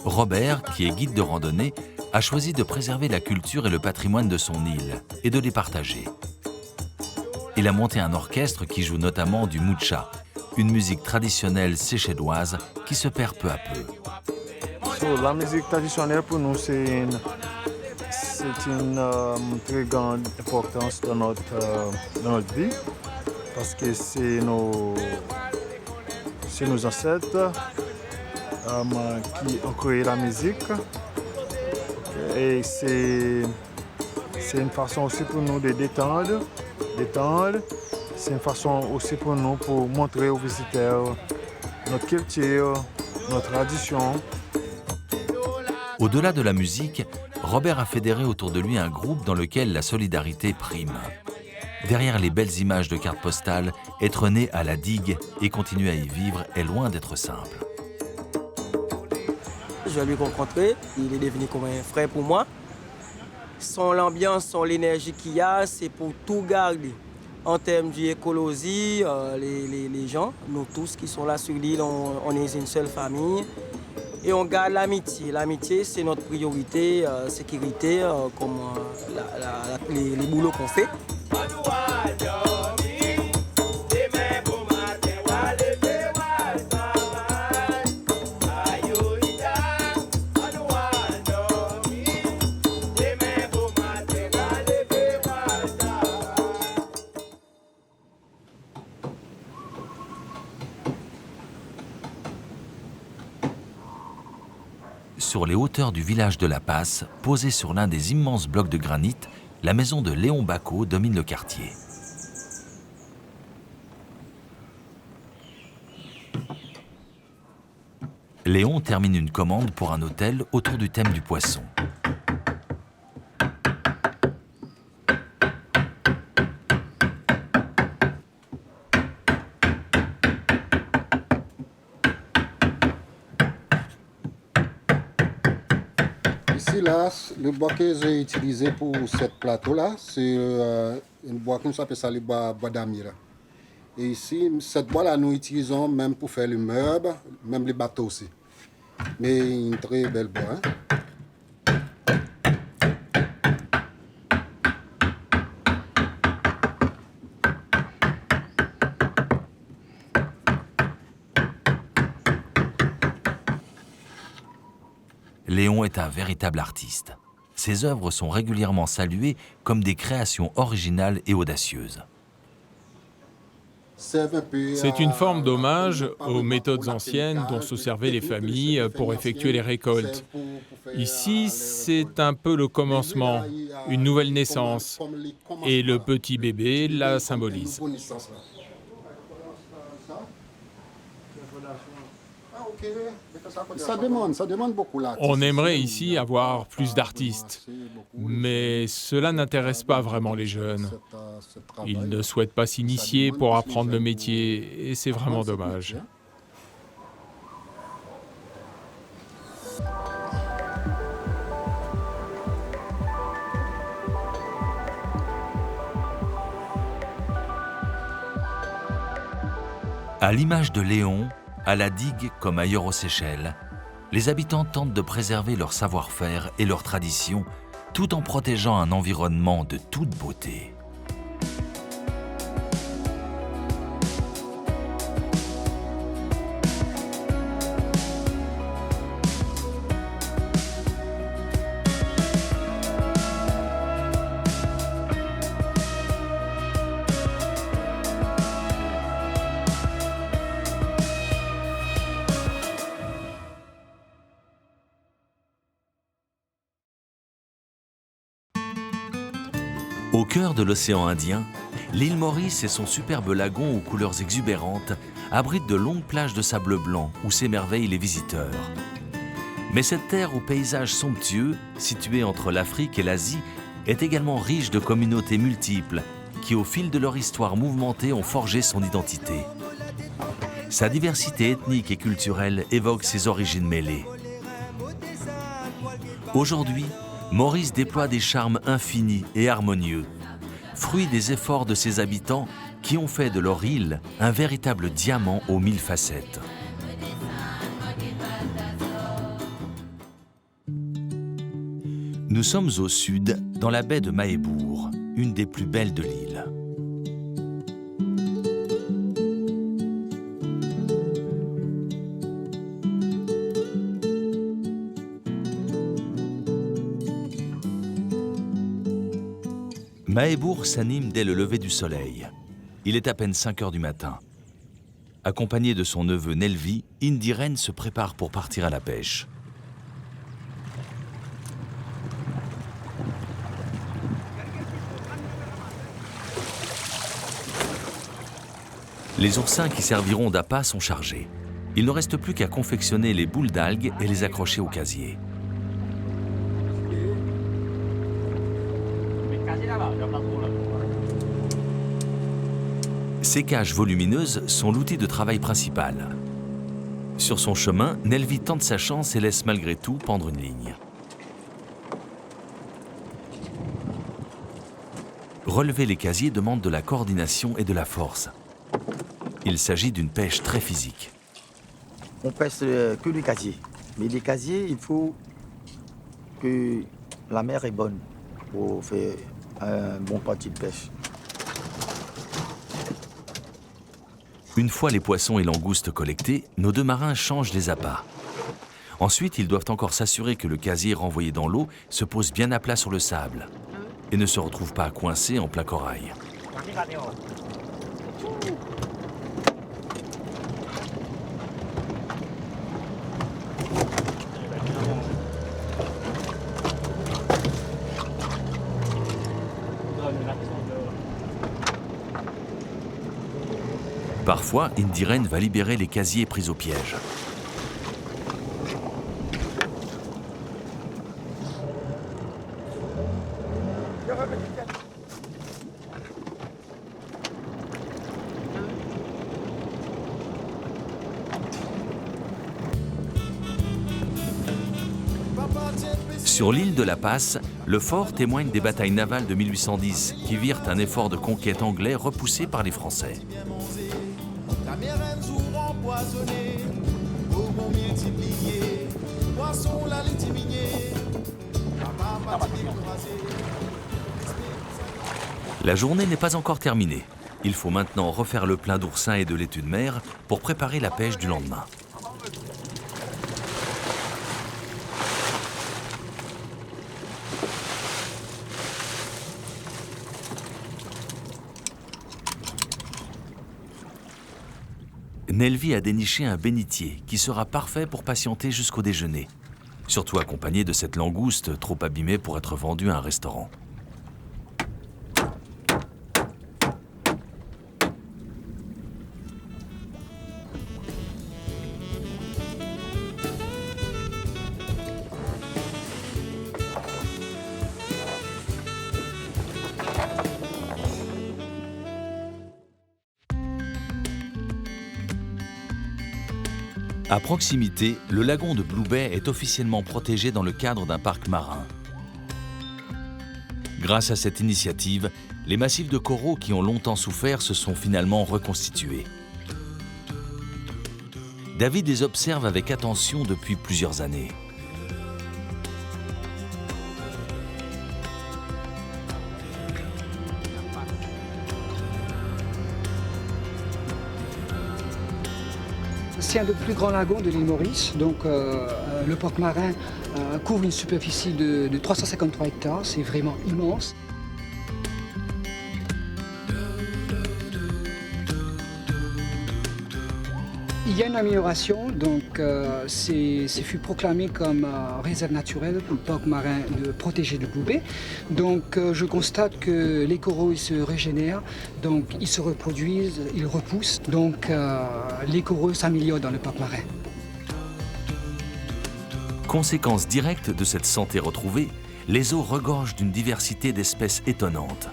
Robert, qui est guide de randonnée, a choisi de préserver la culture et le patrimoine de son île et de les partager. Il a monté un orchestre qui joue notamment du mucha, une musique traditionnelle séchelloise qui se perd peu à peu. La musique traditionnelle pour nous, c'est une très grande importance dans notre vie parce que c'est nos ancêtres qui ont créé la musique. Et c'est une façon aussi pour nous de détendre. C'est une façon aussi pour nous pour montrer aux visiteurs notre culture, notre tradition. Au-delà de la musique, Robert a fédéré autour de lui un groupe dans lequel la solidarité prime. Derrière les belles images de cartes postales, être né à la digue et continuer à y vivre est loin d'être simple. Je l'ai rencontré, il est devenu comme un frère pour moi. Son l'ambiance, son l'énergie qu'il y a, c'est pour tout garder. En termes d'écologie, les gens, nous tous qui sont là sur l'île, on est une seule famille. Et on garde l'amitié. L'amitié, c'est notre priorité, sécurité, comme les boulots qu'on fait. Sur les hauteurs du village de La Passe, posée sur l'un des immenses blocs de granit, la maison de Léon Bacot domine le quartier. Léon termine une commande pour un hôtel autour du thème du poisson. Ici, là, le bois que j'ai utilisé pour ce plateau-là, c'est un bois qu'on s'appelle ça le bois damier. Et ici, cette bois-là, nous utilisons même pour faire les meubles, même les bateaux aussi. Mais une très belle bois. Hein? Léon est un véritable artiste. Ses œuvres sont régulièrement saluées comme des créations originales et audacieuses. C'est une forme d'hommage aux méthodes anciennes dont se servaient les familles pour effectuer les récoltes. Ici, c'est un peu le commencement, une nouvelle naissance, et le petit bébé la symbolise. Ça demande beaucoup là. On aimerait ici avoir plus d'artistes, mais cela n'intéresse pas vraiment les jeunes. Ils ne souhaitent pas s'initier pour apprendre le métier, et c'est vraiment dommage. À l'image de Léon, à la digue comme ailleurs aux Seychelles, les habitants tentent de préserver leur savoir-faire et leurs traditions tout en protégeant un environnement de toute beauté. Au cœur de l'océan Indien, l'île Maurice et son superbe lagon aux couleurs exubérantes abritent de longues plages de sable blanc où s'émerveillent les visiteurs. Mais cette terre aux paysages somptueux, située entre l'Afrique et l'Asie, est également riche de communautés multiples qui, au fil de leur histoire mouvementée, ont forgé son identité. Sa diversité ethnique et culturelle évoque ses origines mêlées. Aujourd'hui, Maurice déploie des charmes infinis et harmonieux, fruit des efforts de ses habitants qui ont fait de leur île un véritable diamant aux 1000 facettes. Nous sommes au sud, dans la baie de Mahébourg, une des plus belles de l'île. Mahébourg s'anime dès le lever du soleil. Il est à peine 5 heures du matin. Accompagné de son neveu Nelvi, Indiren se prépare pour partir à la pêche. Les oursins qui serviront d'appât sont chargés. Il ne reste plus qu'à confectionner les boules d'algues et les accrocher au casier. Ces cages volumineuses sont l'outil de travail principal. Sur son chemin, Nelvi tente sa chance et laisse malgré tout pendre une ligne. Relever les casiers demande de la coordination et de la force. Il s'agit d'une pêche très physique. On pêche que les casiers. Mais les casiers, il faut que la mer est bonne pour faire un bon parti de pêche. Une fois les poissons et langoustes collectés, nos deux marins changent les appâts. Ensuite, ils doivent encore s'assurer que le casier renvoyé dans l'eau se pose bien à plat sur le sable et ne se retrouve pas coincé en plein corail. Parfois, Indiren va libérer les casiers pris au piège. Sur l'île de la Passe, le fort témoigne des batailles navales de 1810 qui virent un effort de conquête anglais repoussé par les Français. La journée n'est pas encore terminée. Il faut maintenant refaire le plein d'oursins et de laitue de mer pour préparer la pêche du lendemain. Nelvi a déniché un bénitier qui sera parfait pour patienter jusqu'au déjeuner, surtout accompagné de cette langouste trop abîmée pour être vendue à un restaurant. À proximité, le lagon de Blue Bay est officiellement protégé dans le cadre d'un parc marin. Grâce à cette initiative, les massifs de coraux qui ont longtemps souffert se sont finalement reconstitués. David les observe avec attention depuis plusieurs années. C'est un des plus grands lagons de l'île Maurice. Donc, le parc marin couvre une superficie de 353 hectares. C'est vraiment immense. Il y a une amélioration, donc c'est fut proclamé comme réserve naturelle, le parc marin protégé de Blue Bay. Donc je constate que les coraux ils se régénèrent, donc ils se reproduisent, ils repoussent, donc les coraux s'améliorent dans le parc marin. Conséquence directe de cette santé retrouvée, les eaux regorgent d'une diversité d'espèces étonnantes.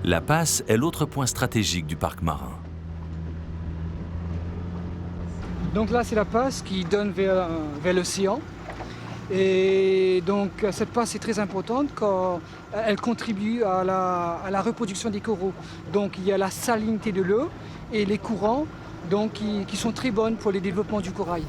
La Passe est l'autre point stratégique du parc marin. Donc là, c'est la passe qui donne vers l'océan. Et donc cette passe est très importante car elle contribue à la reproduction des coraux. Donc il y a la salinité de l'eau et les courants donc, qui sont très bonnes pour le développement du corail.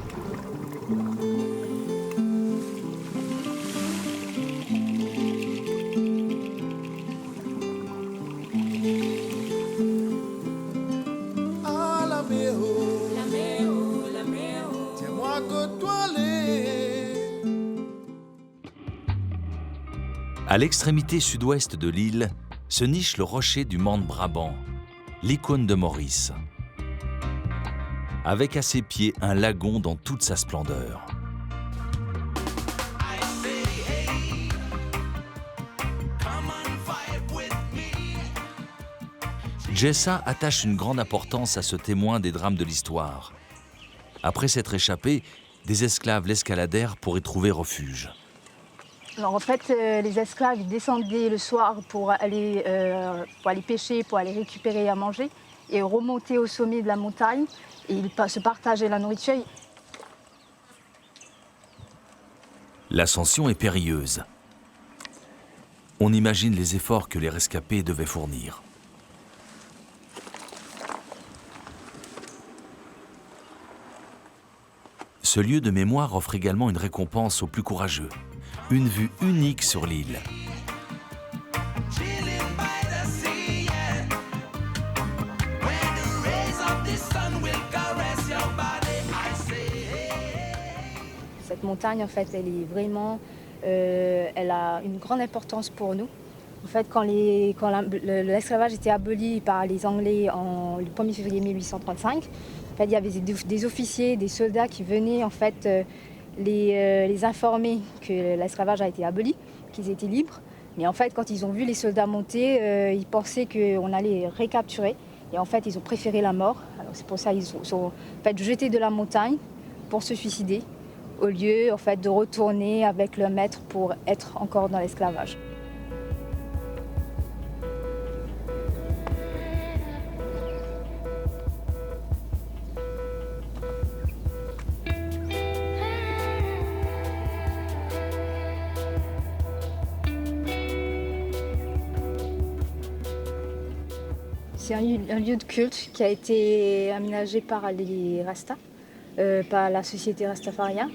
À l'extrémité sud-ouest de l'île se niche le rocher du Mont Brabant, l'icône de Maurice. Avec à ses pieds un lagon dans toute sa splendeur. Jessa attache une grande importance à ce témoin des drames de l'histoire. Après s'être échappé, des esclaves l'escaladèrent pour y trouver refuge. Alors en fait, les esclaves ils descendaient le soir pour aller pêcher, pour aller récupérer à manger et remonter au sommet de la montagne et ils se partageaient la nourriture. L'ascension est périlleuse. On imagine les efforts que les rescapés devaient fournir. Ce lieu de mémoire offre également une récompense aux plus courageux. Une vue unique sur l'île. Cette montagne, en fait, elle est vraiment, elle a une grande importance pour nous. En fait, quand l'esclavage était aboli par les Anglais le 1er février 1835, en fait, il y avait des officiers, des soldats qui venaient en fait les informer que l'esclavage a été aboli, qu'ils étaient libres. Mais en fait, quand ils ont vu les soldats monter, ils pensaient qu'on allait les récapturer. Et en fait, ils ont préféré la mort. Alors c'est pour ça qu'ils sont en fait, jetés de la montagne pour se suicider, au lieu en fait, de retourner avec le maître pour être encore dans l'esclavage. C'est un lieu de culte qui a été aménagé par les Rastas, par la société Rastafarien.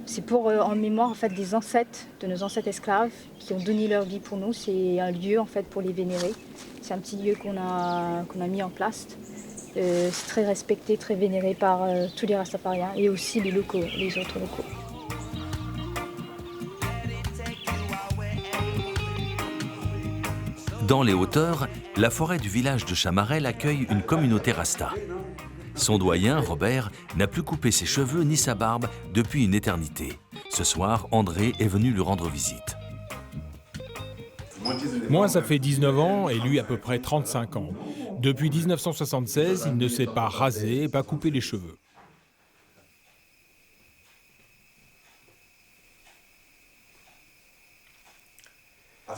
C'est pour en mémoire en fait, des ancêtres, de nos ancêtres esclaves qui ont donné leur vie pour nous. C'est un lieu en fait, pour les vénérer. C'est un petit lieu qu'on a mis en place. C'est très respecté, très vénéré par tous les Rastafariens et aussi les locaux, les autres locaux. Dans les hauteurs, la forêt du village de Chamarel accueille une communauté rasta. Son doyen, Robert, n'a plus coupé ses cheveux ni sa barbe depuis une éternité. Ce soir, André est venu lui rendre visite. Moi, ça fait 19 ans et lui à peu près 35 ans. Depuis 1976, il ne s'est pas rasé et pas coupé les cheveux.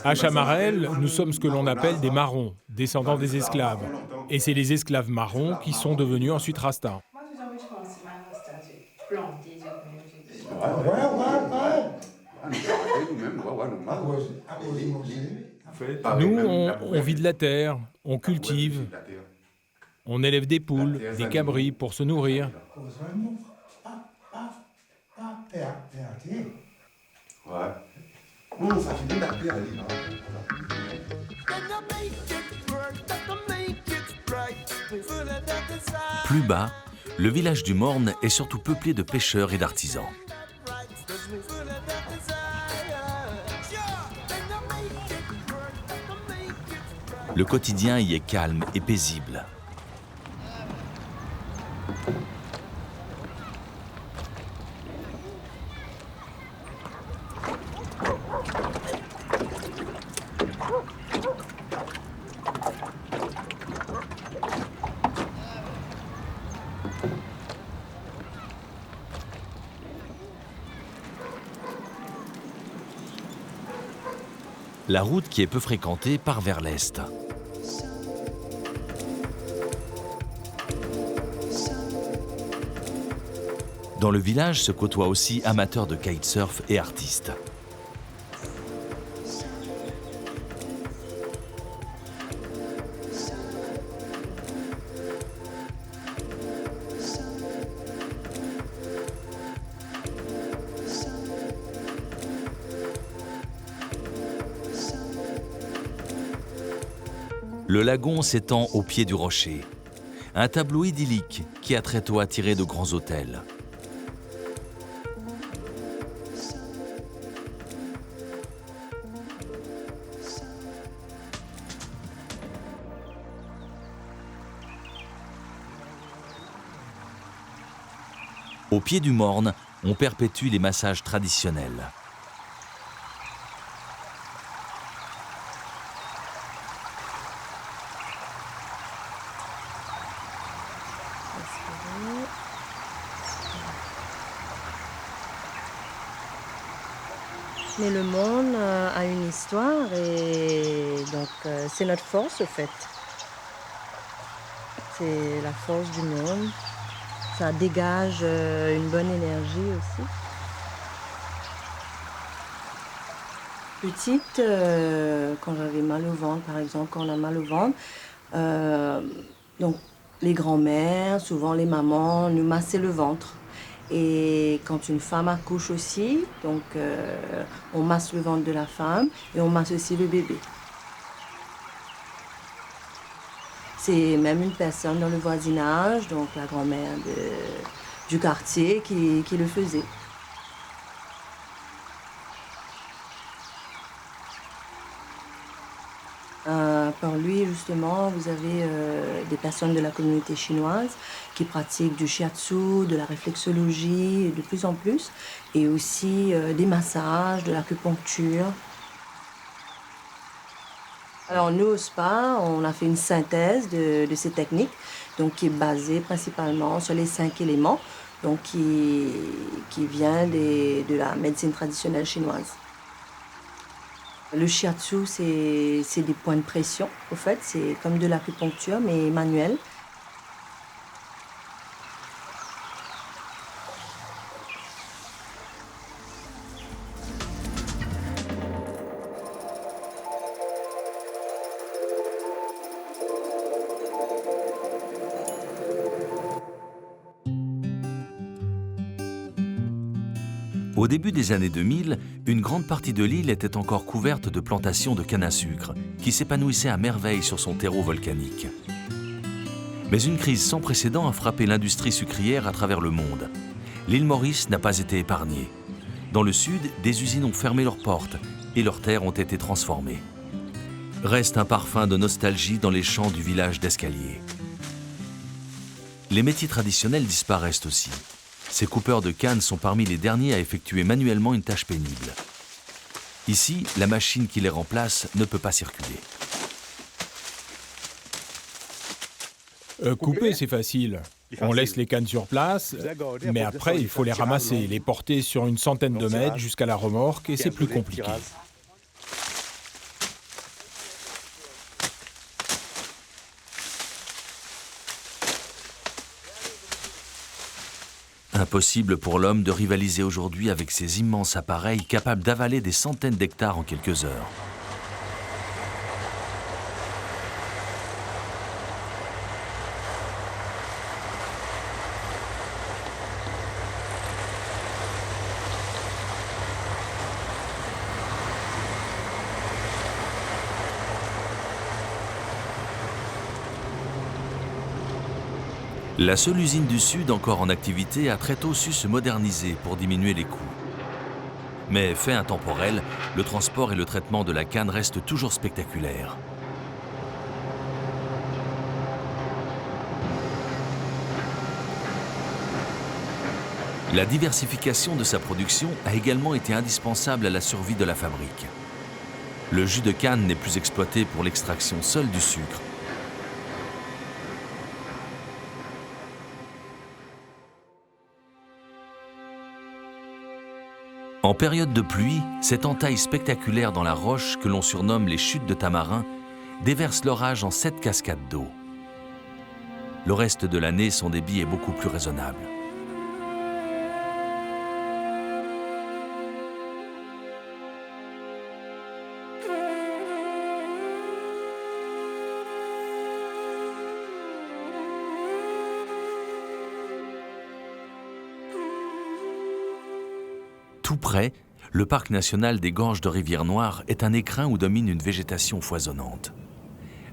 À Chamarel, nous sommes ce que l'on appelle des marrons, descendants des esclaves. Et c'est les esclaves marrons qui sont devenus ensuite rastas. Nous, on vit de la terre, on cultive, on élève des poules, des cabris pour se nourrir. Plus bas, le village du Morne est surtout peuplé de pêcheurs et d'artisans. Le quotidien y est calme et paisible. La route qui est peu fréquentée part vers l'est. Dans le village se côtoient aussi amateurs de kitesurf et artistes. Le lagon s'étend au pied du rocher. Un tableau idyllique qui a très tôt attiré de grands hôtels. Au pied du Morne, on perpétue les massages traditionnels. Mais le monde a une histoire et donc c'est notre force au fait. C'est la force du monde. Ça dégage une bonne énergie aussi. Petite, quand j'avais mal au ventre, par exemple, quand on a mal au ventre, donc les grands-mères, souvent les mamans, nous massaient le ventre. Et quand une femme accouche aussi, donc on masse le ventre de la femme et on masse aussi le bébé. C'est même une personne dans le voisinage, donc la grand-mère du quartier, qui le faisait. Par lui, justement, vous avez des personnes de la communauté chinoise qui pratiquent du shiatsu, de la réflexologie, de plus en plus, et aussi des massages, de l'acupuncture. Alors nous, au spa, on a fait une synthèse de ces techniques, donc qui est basée principalement sur les 5 éléments. donc qui vient de la médecine traditionnelle chinoise. Le shiatsu, c'est des points de pression, au fait, c'est comme de l'acupuncture, mais manuel. Au début des années 2000, une grande partie de l'île était encore couverte de plantations de canne à sucre, qui s'épanouissaient à merveille sur son terreau volcanique. Mais une crise sans précédent a frappé l'industrie sucrière à travers le monde. L'île Maurice n'a pas été épargnée. Dans le sud, des usines ont fermé leurs portes et leurs terres ont été transformées. Reste un parfum de nostalgie dans les champs du village d'Escalier. Les métiers traditionnels disparaissent aussi. Ces coupeurs de canne sont parmi les derniers à effectuer manuellement une tâche pénible. Ici, la machine qui les remplace ne peut pas circuler. Couper, c'est facile. On laisse les cannes sur place, mais après, il faut les ramasser, les porter sur une centaine de mètres jusqu'à la remorque, et c'est plus compliqué. Impossible pour l'homme de rivaliser aujourd'hui avec ces immenses appareils capables d'avaler des centaines d'hectares en quelques heures. La seule usine du Sud encore en activité a très tôt su se moderniser pour diminuer les coûts. Mais fait intemporel, le transport et le traitement de la canne restent toujours spectaculaires. La diversification de sa production a également été indispensable à la survie de la fabrique. Le jus de canne n'est plus exploité pour l'extraction seule du sucre. En période de pluie, cette entaille spectaculaire dans la roche que l'on surnomme les chutes de Tamarin déverse l'orage en 7 cascades d'eau. Le reste de l'année, son débit est beaucoup plus raisonnable. Tout près, le parc national des Gorges de Rivière-Noire est un écrin où domine une végétation foisonnante.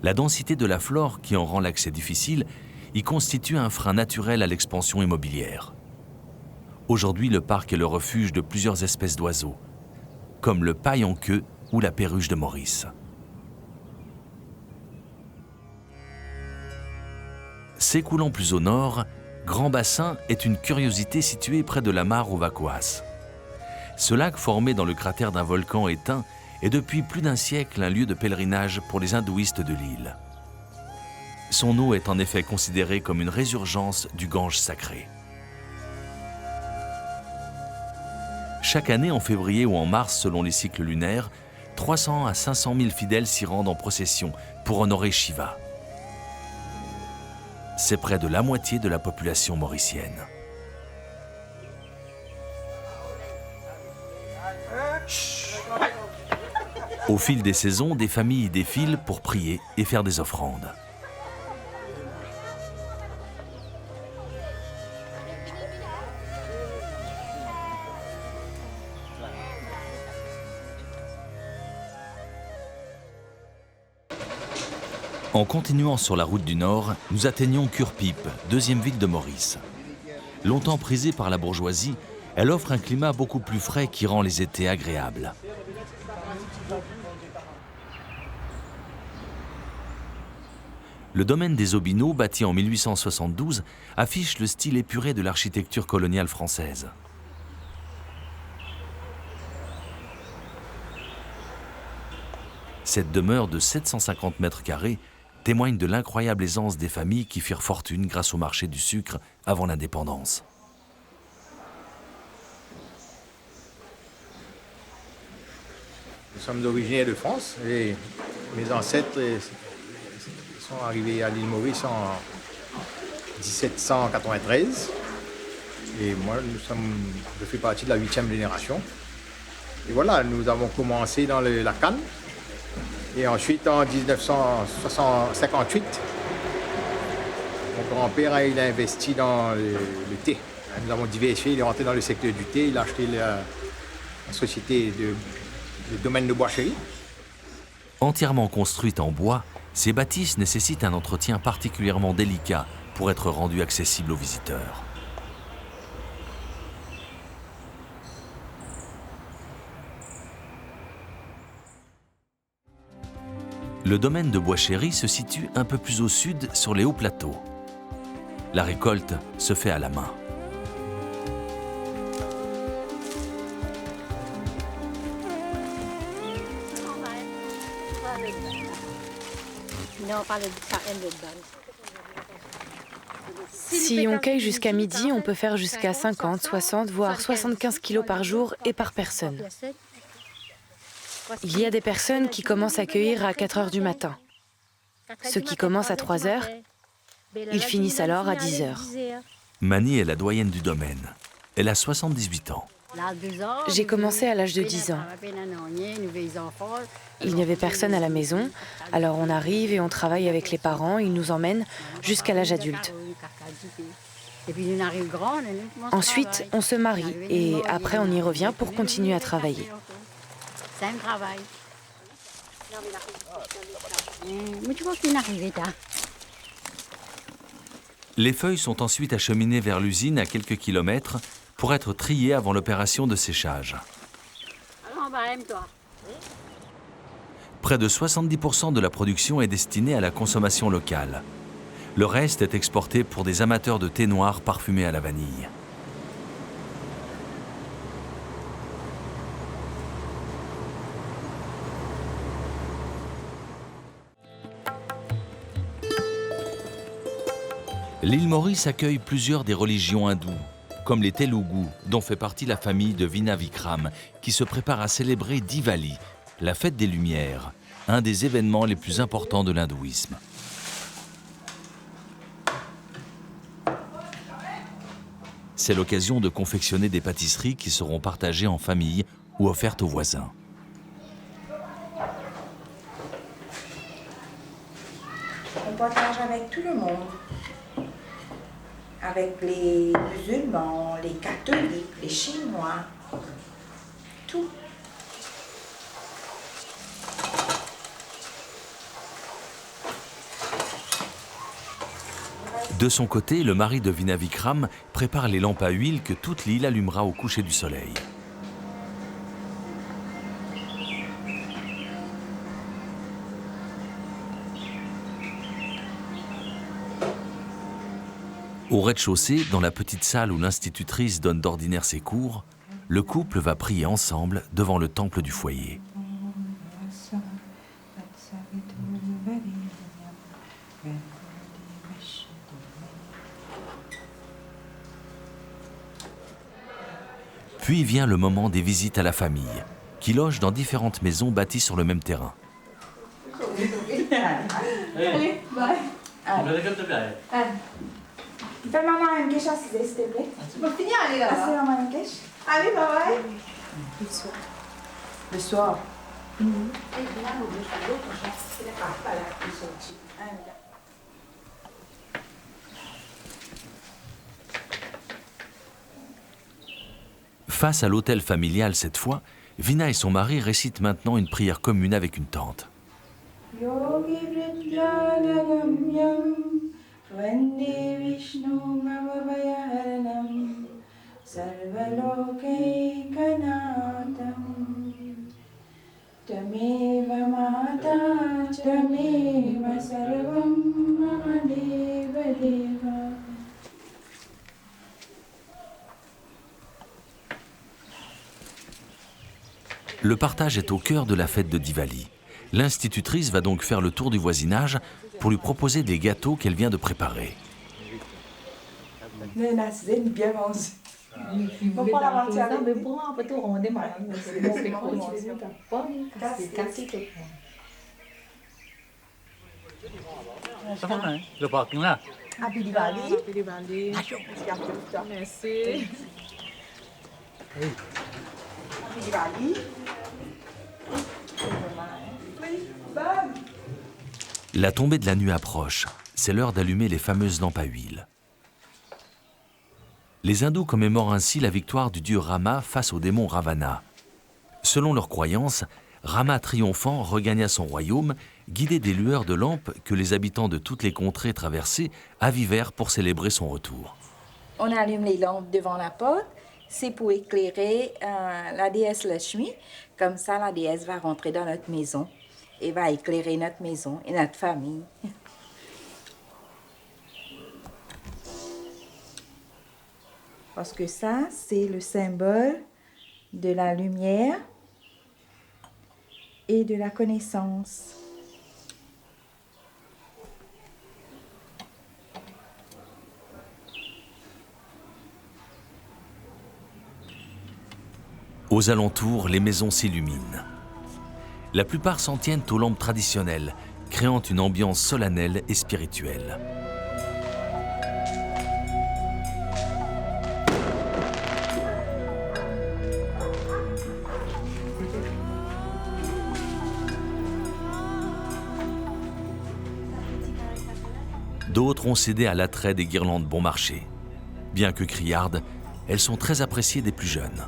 La densité de la flore, qui en rend l'accès difficile, y constitue un frein naturel à l'expansion immobilière. Aujourd'hui, le parc est le refuge de plusieurs espèces d'oiseaux, comme le paille en queue ou la perruche de Maurice. S'écoulant plus au nord, Grand Bassin est une curiosité située près de la mare aux Vacoas. Ce lac formé dans le cratère d'un volcan éteint est depuis plus d'un siècle un lieu de pèlerinage pour les hindouistes de l'île. Son eau est en effet considérée comme une résurgence du Gange sacré. Chaque année, en février ou en mars selon les cycles lunaires, 300 à 500 000 fidèles s'y rendent en procession pour honorer Shiva. C'est près de la moitié de la population mauricienne. Au fil des saisons, des familles y défilent pour prier et faire des offrandes. En continuant sur la route du Nord, nous atteignons Cure-Pipe, deuxième ville de Maurice. Longtemps prisée par la bourgeoisie, elle offre un climat beaucoup plus frais qui rend les étés agréables. Le domaine des Aubineaux, bâti en 1872, affiche le style épuré de l'architecture coloniale française. Cette demeure de 750 mètres carrés témoigne de l'incroyable aisance des familles qui firent fortune grâce au marché du sucre avant l'indépendance. Nous sommes originaires de France et mes ancêtres sont arrivés à l'île Maurice en 1793. Et moi, je fais partie de la 8e génération. Et voilà, nous avons commencé dans la canne. Et ensuite, en 1958, mon grand-père il a investi dans le thé. Nous avons diversifié, il est rentré dans le secteur du thé, il a acheté la société le domaine de Boischerie. Entièrement construite en bois, ces bâtisses nécessitent un entretien particulièrement délicat pour être rendues accessibles aux visiteurs. Le domaine de Boischerie se situe un peu plus au sud, sur les hauts plateaux. La récolte se fait à la main. Si on cueille jusqu'à midi, on peut faire jusqu'à 50, 60, voire 75 kilos par jour et par personne. Il y a des personnes qui commencent à cueillir à 4 heures du matin. Ceux qui commencent à 3 heures, ils finissent alors à 10 heures. Mani est la doyenne du domaine. Elle a 78 ans. J'ai commencé à l'âge de 10 ans. Il n'y avait personne à la maison, alors on arrive et on travaille avec les parents, ils nous emmènent jusqu'à l'âge adulte. Ensuite, on se marie et après on y revient pour continuer à travailler. C'est un travail. Les feuilles sont ensuite acheminées vers l'usine à quelques kilomètres pour être triées avant l'opération de séchage. Près de 70% de la production est destinée à la consommation locale. Le reste est exporté pour des amateurs de thé noir parfumé à la vanille. L'île Maurice accueille plusieurs des religions hindoues, comme les Telugus, dont fait partie la famille de Vinavikram, qui se prépare à célébrer Diwali, la fête des Lumières, un des événements les plus importants de l'hindouisme. C'est l'occasion de confectionner des pâtisseries qui seront partagées en famille ou offertes aux voisins. On partage avec tout le monde. Avec les musulmans, les catholiques, les chinois, tout. De son côté, le mari de Vinavikram prépare les lampes à huile que toute l'île allumera au coucher du soleil. Au rez-de-chaussée, dans la petite salle où l'institutrice donne d'ordinaire ses cours, le couple va prier ensemble devant le temple du foyer. Puis vient le moment des visites à la famille, qui loge dans différentes maisons bâties sur le même terrain. Fais maman un quiche à 6 s'il te plaît. Tu vas finir aller là. Assez maman un quiche. Allez, bye bye. Le soir. Le soir. Face à l'hôtel familial cette fois, Vina et son mari récitent maintenant une prière commune avec une tante. Vande Vishnu Bhavavayaharanam Sarvalokaikanaatam Tameva Mata Tameva Sarvam Mahadeva Deva. Le partage est au cœur de la fête de Diwali. L'institutrice va donc faire le tour du voisinage pour lui proposer des gâteaux qu'elle vient de préparer. Bien mangé. Le parking là. Happy Diwali. Happy Diwali. Merci. Happy Diwali. La tombée de la nuit approche. C'est l'heure d'allumer les fameuses lampes à huile. Les hindous commémorent ainsi la victoire du dieu Rama face au démon Ravana. Selon leur croyance, Rama triomphant regagna son royaume, guidé des lueurs de lampes que les habitants de toutes les contrées traversées avivèrent pour célébrer son retour. On allume les lampes devant la porte, c'est pour éclairer la déesse Lakshmi. Comme ça, la déesse va rentrer dans notre maison et va éclairer notre maison et notre famille. Parce que ça, c'est le symbole de la lumière et de la connaissance. Aux alentours, les maisons s'illuminent. La plupart s'en tiennent aux lampes traditionnelles, créant une ambiance solennelle et spirituelle. D'autres ont cédé à l'attrait des guirlandes bon marché. Bien que criardes, elles sont très appréciées des plus jeunes.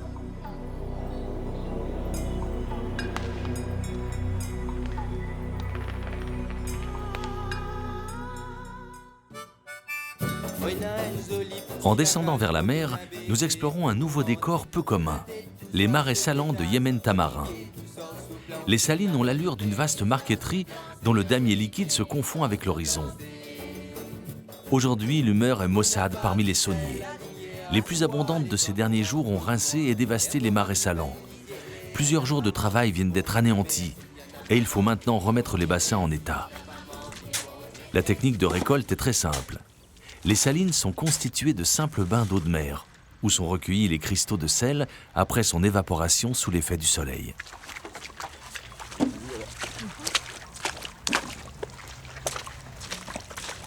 En descendant vers la mer, nous explorons un nouveau décor peu commun, les marais salants de Yemen Tamarin. Les salines ont l'allure d'une vaste marqueterie dont le damier liquide se confond avec l'horizon. Aujourd'hui, l'humeur est maussade parmi les sauniers. Les plus abondantes de ces derniers jours ont rincé et dévasté les marais salants. Plusieurs jours de travail viennent d'être anéantis et il faut maintenant remettre les bassins en état. La technique de récolte est très simple. Les salines sont constituées de simples bains d'eau de mer, où sont recueillis les cristaux de sel après son évaporation sous l'effet du soleil.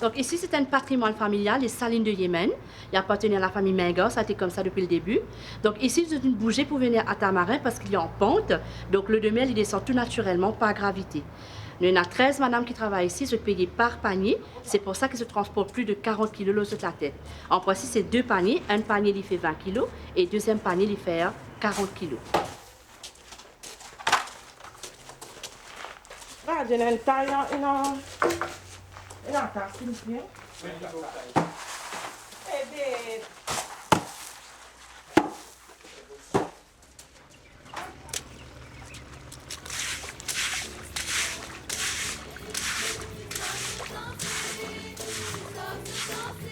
Donc ici, c'est un patrimoine familial, les salines de Yémen. Il appartenait à la famille Menga, ça a été comme ça depuis le début. Donc ici, c'est une bougie pour venir à Tamarin parce qu'il est en pente. Donc l'eau de mer, il descend tout naturellement par gravité. Il y en a 13 madames qui travaillent ici, se payent par panier. C'est pour ça qu'ils se transportent plus de 40 kg l'eau sur la tête. En principe, c'est 2 paniers. Un panier, il fait 20 kg et le deuxième panier, il fait 40 kg.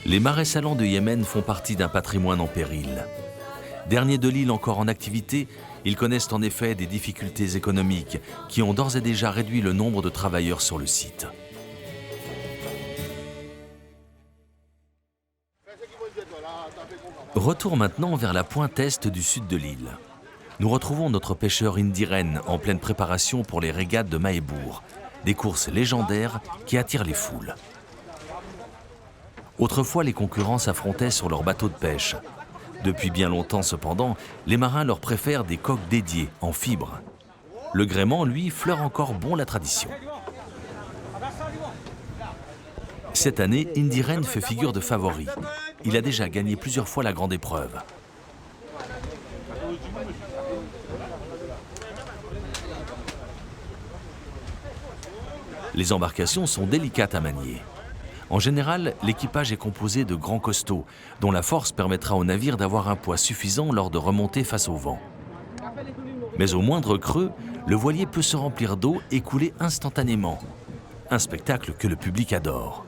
Les marais salants de Yémen font partie d'un patrimoine en péril. Derniers de l'île encore en activité, ils connaissent en effet des difficultés économiques qui ont d'ores et déjà réduit le nombre de travailleurs sur le site. Retour maintenant vers la pointe est du sud de l'île. Nous retrouvons notre pêcheur Indiren en pleine préparation pour les régates de Mahébourg, des courses légendaires qui attirent les foules. Autrefois, les concurrents s'affrontaient sur leurs bateaux de pêche. Depuis bien longtemps, cependant, les marins leur préfèrent des coques dédiées, en fibre. Le gréement, lui, fleure encore bon la tradition. Cette année, Indiren fait figure de favori. Il a déjà gagné plusieurs fois la grande épreuve. Les embarcations sont délicates à manier. En général, l'équipage est composé de grands costauds, dont la force permettra au navire d'avoir un poids suffisant lors de remontées face au vent. Mais au moindre creux, le voilier peut se remplir d'eau et couler instantanément. Un spectacle que le public adore.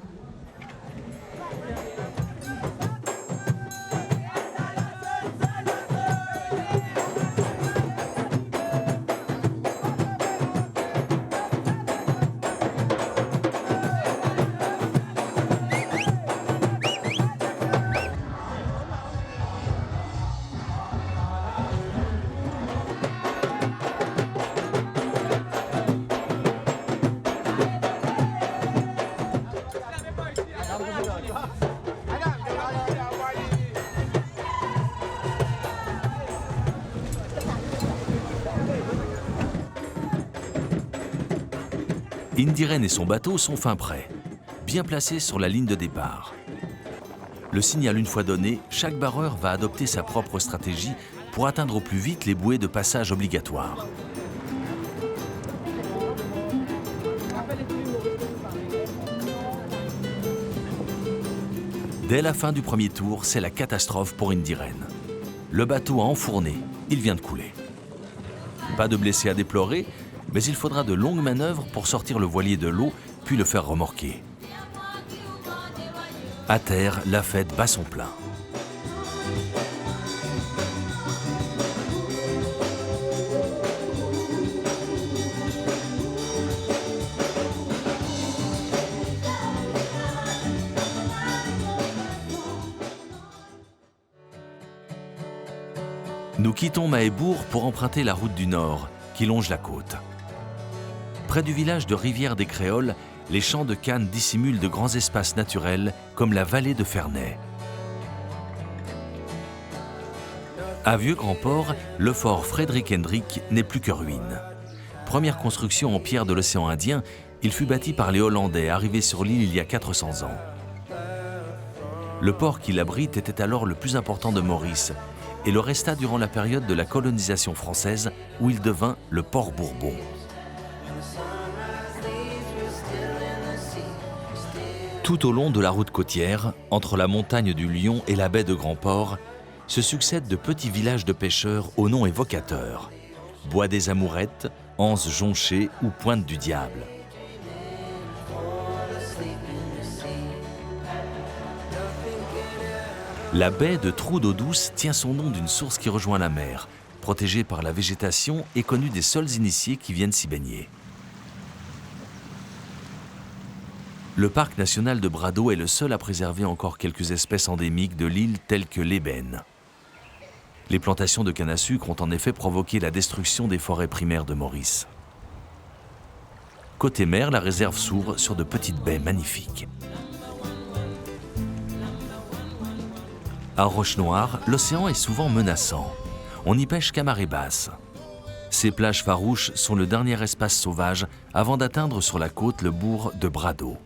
Indiren et son bateau sont fin prêts, bien placés sur la ligne de départ. Le signal une fois donné, chaque barreur va adopter sa propre stratégie pour atteindre au plus vite les bouées de passage obligatoires. Dès la fin du premier tour, c'est la catastrophe pour Indiren. Le bateau a enfourné, il vient de couler. Pas de blessés à déplorer, mais il faudra de longues manœuvres pour sortir le voilier de l'eau, puis le faire remorquer. À terre, la fête bat son plein. Nous quittons Mahébourg pour emprunter la route du Nord, qui longe la côte. Près du village de Rivière-des-Créoles, les champs de canne dissimulent de grands espaces naturels comme la vallée de Ferney. À Vieux-Grand-Port, le fort Frédéric Hendrick n'est plus que ruine. Première construction en pierre de l'océan Indien, il fut bâti par les Hollandais arrivés sur l'île il y a 400 ans. Le port qui l'abrite était alors le plus important de Maurice et le resta durant la période de la colonisation française où il devint le port Bourbon. Tout au long de la route côtière, entre la montagne du Lion et la baie de Grand-Port, se succèdent de petits villages de pêcheurs aux noms évocateurs. Bois des Amourettes, Anse Jonchée ou Pointe du Diable. La baie de Trou d'eau douce tient son nom d'une source qui rejoint la mer, protégée par la végétation et connue des seuls initiés qui viennent s'y baigner. Le parc national de Brado est le seul à préserver encore quelques espèces endémiques de l'île telles que l'ébène. Les plantations de canne à sucre ont en effet provoqué la destruction des forêts primaires de Maurice. Côté mer, la réserve s'ouvre sur de petites baies magnifiques. À Roche-Noire, l'océan est souvent menaçant. On n'y pêche qu'à marée basse. Ces plages farouches sont le dernier espace sauvage avant d'atteindre sur la côte le bourg de Brado.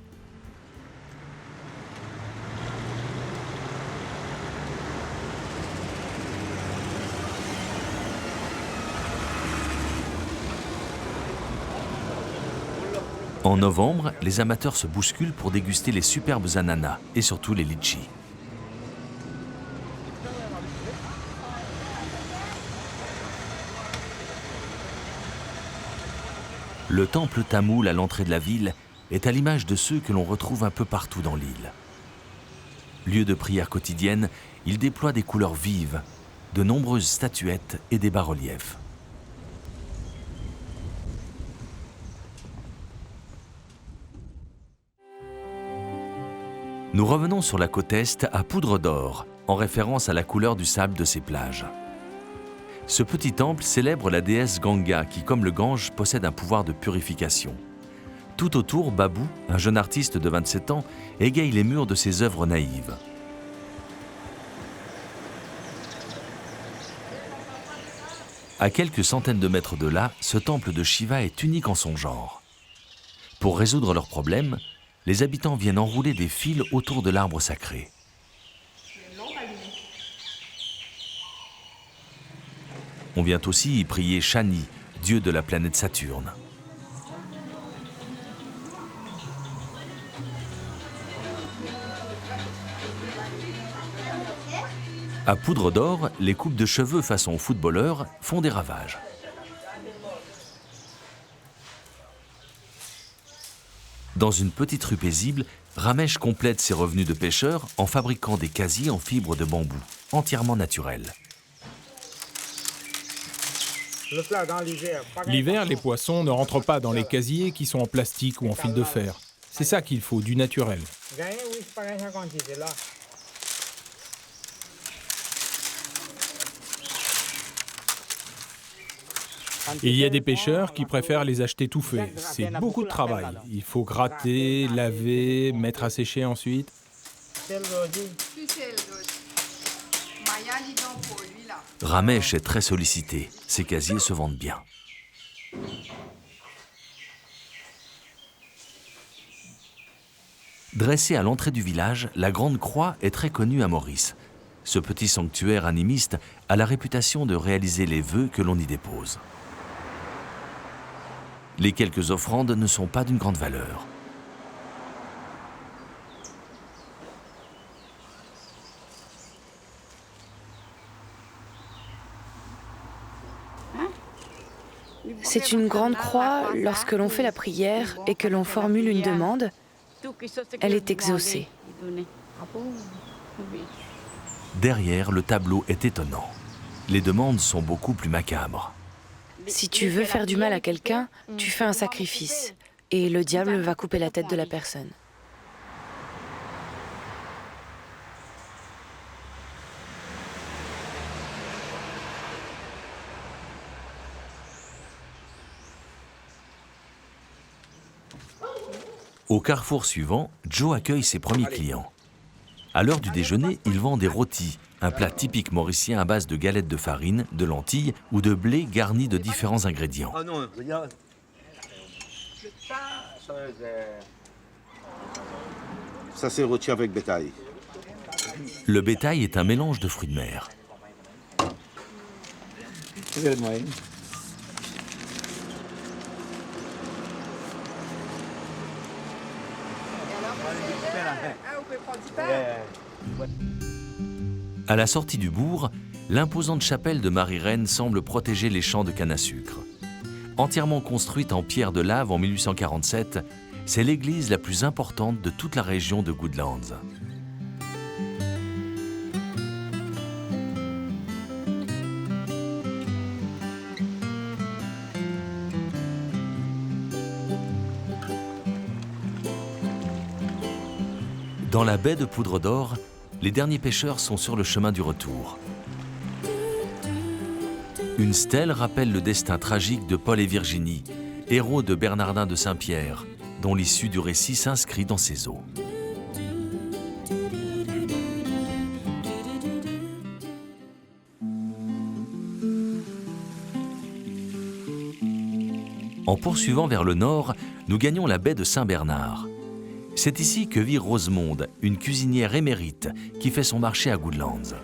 En novembre, les amateurs se bousculent pour déguster les superbes ananas et surtout les litchis. Le temple tamoul à l'entrée de la ville est à l'image de ceux que l'on retrouve un peu partout dans l'île. Lieu de prière quotidienne, il déploie des couleurs vives, de nombreuses statuettes et des bas-reliefs. Nous revenons sur la côte est à Poudre d'Or, en référence à la couleur du sable de ces plages. Ce petit temple célèbre la déesse Ganga qui, comme le Gange, possède un pouvoir de purification. Tout autour, Babou, un jeune artiste de 27 ans, égaye les murs de ses œuvres naïves. À quelques centaines de mètres de là, ce temple de Shiva est unique en son genre. Pour résoudre leurs problèmes, les habitants viennent enrouler des fils autour de l'arbre sacré. On vient aussi y prier Shani, dieu de la planète Saturne. À Poudre d'Or, les coupes de cheveux façon footballeur font des ravages. Dans une petite rue paisible, Ramesh complète ses revenus de pêcheur en fabriquant des casiers en fibre de bambou, entièrement naturels. L'hiver, les poissons ne rentrent pas dans les casiers qui sont en plastique ou en fil de fer. C'est ça qu'il faut, du naturel. Et il y a des pêcheurs qui préfèrent les acheter tout faits. C'est beaucoup de travail. Il faut gratter, laver, mettre à sécher ensuite. Ramesh est très sollicité. Ses casiers se vendent bien. Dressée à l'entrée du village, la Grande Croix est très connue à Maurice. Ce petit sanctuaire animiste a la réputation de réaliser les vœux que l'on y dépose. Les quelques offrandes ne sont pas d'une grande valeur. C'est une grande croix lorsque l'on fait la prière et que l'on formule une demande. Elle est exaucée. Derrière, le tableau est étonnant. Les demandes sont beaucoup plus macabres. Si tu veux faire du mal à quelqu'un, tu fais un sacrifice. Et le diable va couper la tête de la personne. Au carrefour suivant, Joe accueille ses premiers clients. À l'heure du déjeuner, il vend des rôtis, un plat typique mauricien à base de galettes de farine, de lentilles ou de blé garni de différents ingrédients. Ça, c'est rôti avec bétail. Le bétail est un mélange de fruits de mer. À la sortie du bourg, l'imposante chapelle de Marie-Reine semble protéger les champs de canne à sucre. Entièrement construite en pierre de lave en 1847, c'est l'église la plus importante de toute la région de Goodlands. Dans la baie de Poudre d'Or, les derniers pêcheurs sont sur le chemin du retour. Une stèle rappelle le destin tragique de Paul et Virginie, héros de Bernardin de Saint-Pierre, dont l'issue du récit s'inscrit dans ses eaux. En poursuivant vers le nord, nous gagnons la baie de Saint-Bernard. C'est ici que vit Rosemonde, une cuisinière émérite qui fait son marché à Goodlands.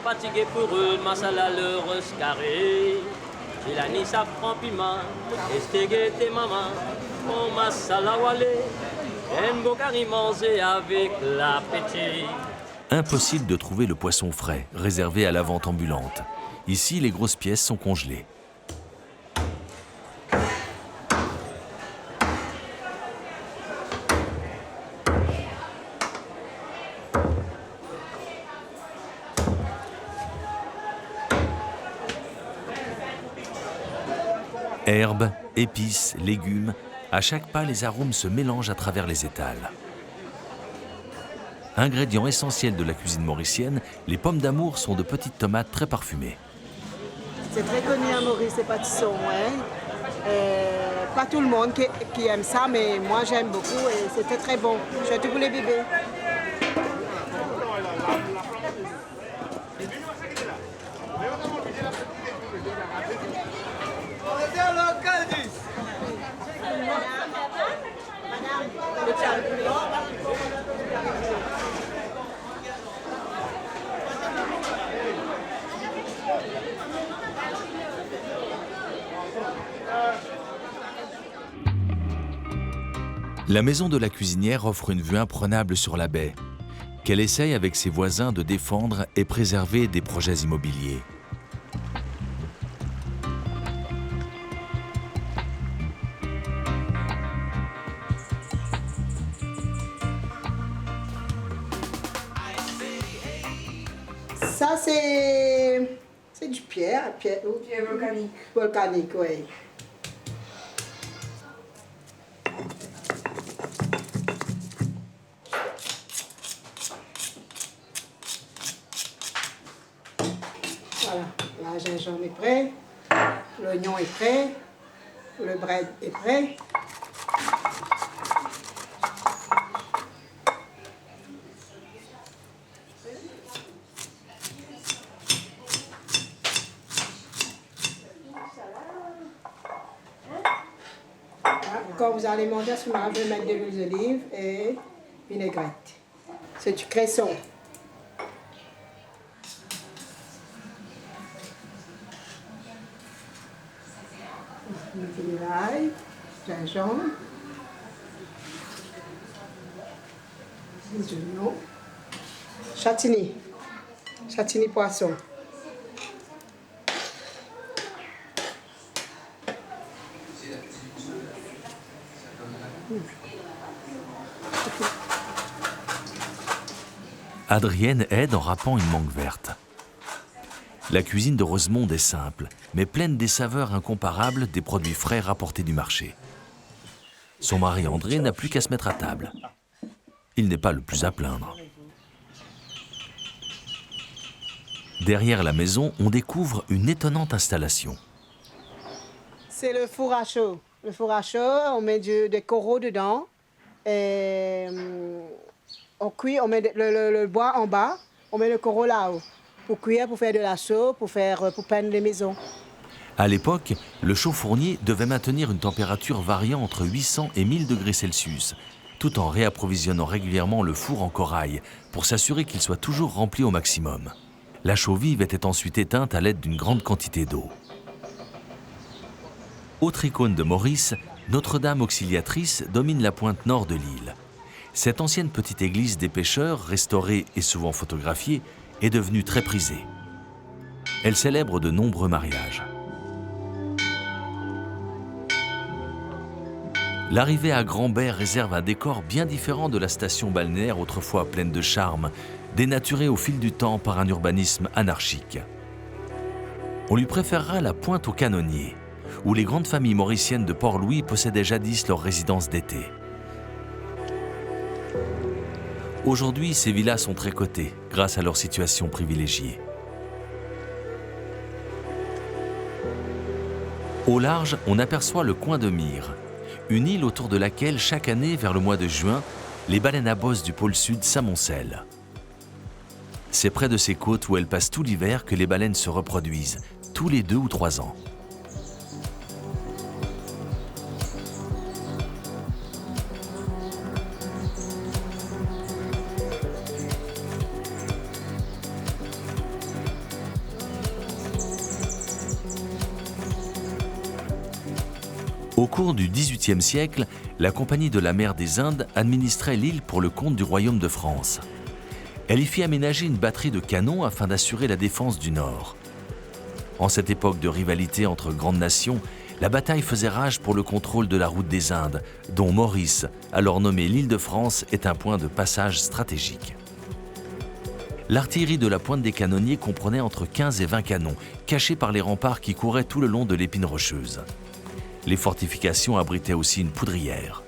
Fatigué pour eux, masala l'heureuse carré. J'ai la ni safran piment, estégué maman, mon masala walé, en bocari mangé avec l'appétit. Impossible de trouver le poisson frais, réservé à la vente ambulante. Ici, les grosses pièces sont congelées. Herbes, épices, légumes, à chaque pas, les arômes se mélangent à travers les étals. Ingrédient essentiel de la cuisine mauricienne, les pommes d'amour sont de petites tomates très parfumées. C'est très connu à Maurice, les pâtissons. Hein. Pas tout le monde qui aime ça, mais moi j'aime beaucoup et c'était très bon. Surtout pour les bébés. La maison de la cuisinière offre une vue imprenable sur la baie, qu'elle essaye avec ses voisins de défendre et préserver des projets immobiliers. Ça, c'est du pierre volcanique. Volcanique, oui. Voilà, la gingembre est prêt, l'oignon est prêt, le bread est prêt. quand vous allez manger à ce moment-là, je vais mettre de l'huile d'olive et vinaigrette. C'est du cresson. Un peu de l'ail, gingembre, des oignons, châtaignier poisson. Adrienne aide en râpant une mangue verte. La cuisine de Rosemonde est simple, mais pleine des saveurs incomparables des produits frais rapportés du marché. Son mari André n'a plus qu'à se mettre à table. Il n'est pas le plus à plaindre. Derrière la maison, on découvre une étonnante installation. C'est le four à chaud. Le four à chaud, on met des coraux dedans. Et on cuit, on met le bois en bas, on met le coraux là-haut. Pour cuire, pour faire de la chaux, pour peindre les maisons. À l'époque, le chaud-fournier devait maintenir une température variant entre 800 et 1000 degrés Celsius, tout en réapprovisionnant régulièrement le four en corail pour s'assurer qu'il soit toujours rempli au maximum. La chaux vive était ensuite éteinte à l'aide d'une grande quantité d'eau. Autre icône de Maurice, Notre-Dame Auxiliatrice domine la pointe nord de l'île. Cette ancienne petite église des pêcheurs, restaurée et souvent photographiée, est devenue très prisée. Elle célèbre de nombreux mariages. L'arrivée à Grand-Baie réserve un décor bien différent de la station balnéaire autrefois pleine de charme, dénaturée au fil du temps par un urbanisme anarchique. On lui préférera la pointe aux Canonniers, où les grandes familles mauriciennes de Port-Louis possédaient jadis leur résidence d'été. Aujourd'hui, ces villas sont très cotées grâce à leur situation privilégiée. Au large, on aperçoit le coin de Mire, une île autour de laquelle, chaque année, vers le mois de juin, les baleines à bosse du pôle sud s'amoncellent. C'est près de ces côtes où elles passent tout l'hiver que les baleines se reproduisent, tous les 2 ou 3 ans. Au cours du XVIIIe siècle, la Compagnie de la mer des Indes administrait l'île pour le compte du Royaume de France. Elle y fit aménager une batterie de canons afin d'assurer la défense du Nord. En cette époque de rivalité entre grandes nations, la bataille faisait rage pour le contrôle de la route des Indes, dont Maurice, alors nommé l'Île-de-France, est un point de passage stratégique. L'artillerie de la pointe des Canonniers comprenait entre 15 et 20 canons, cachés par les remparts qui couraient tout le long de l'Épine rocheuse. Les fortifications abritaient aussi une poudrière.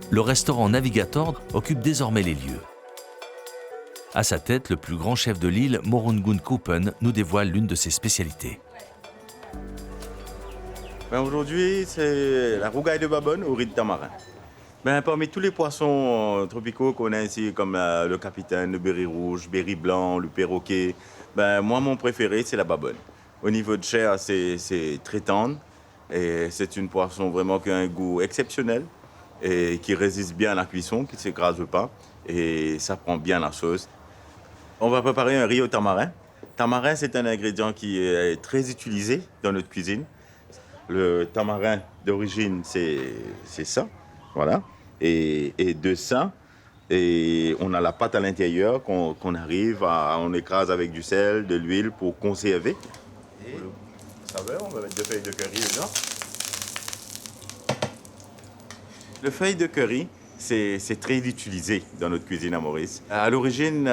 Le restaurant Navigator occupe désormais les lieux. À sa tête, le plus grand chef de l'île, Morungun Kupen, nous dévoile l'une de ses spécialités. Aujourd'hui, c'est la rougaille de babonne au riz de tamarin. Parmi tous les poissons tropicaux qu'on a ici, comme le capitaine, le béret rouge, béret blanc, le perroquet, moi, mon préféré, c'est la babonne. Au niveau de chair, c'est très tendre et c'est une poisson vraiment qui a un goût exceptionnel et qui résiste bien à la cuisson, qui ne s'écrase pas et ça prend bien la sauce. On va préparer un riz au tamarin. Tamarin, c'est un ingrédient qui est très utilisé dans notre cuisine. Le tamarin d'origine, c'est ça, voilà. Et de ça, et on a la pâte à l'intérieur qu'on on écrase avec du sel, de l'huile pour conserver. Et ça va, on va mettre 2 feuilles de curry dedans. Le feuille de curry, c'est très utilisé dans notre cuisine à Maurice. À l'origine,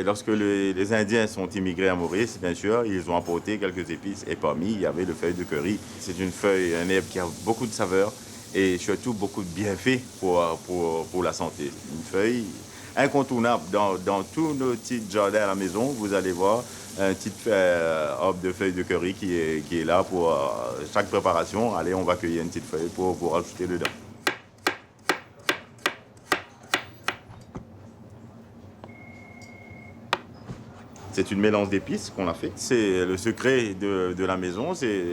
lorsque les Indiens sont immigrés à Maurice, bien sûr, ils ont apporté quelques épices et parmi, il y avait le feuille de curry. C'est une feuille, un herbe qui a beaucoup de saveur et surtout beaucoup de bienfaits pour la santé. Une feuille incontournable dans tous nos petits jardins à la maison. Vous allez voir un petit arbre de feuilles de curry qui est là pour chaque préparation. Allez, on va cueillir une petite feuille pour rajouter dedans. C'est une mélange d'épices qu'on a fait. C'est le secret de la maison, c'est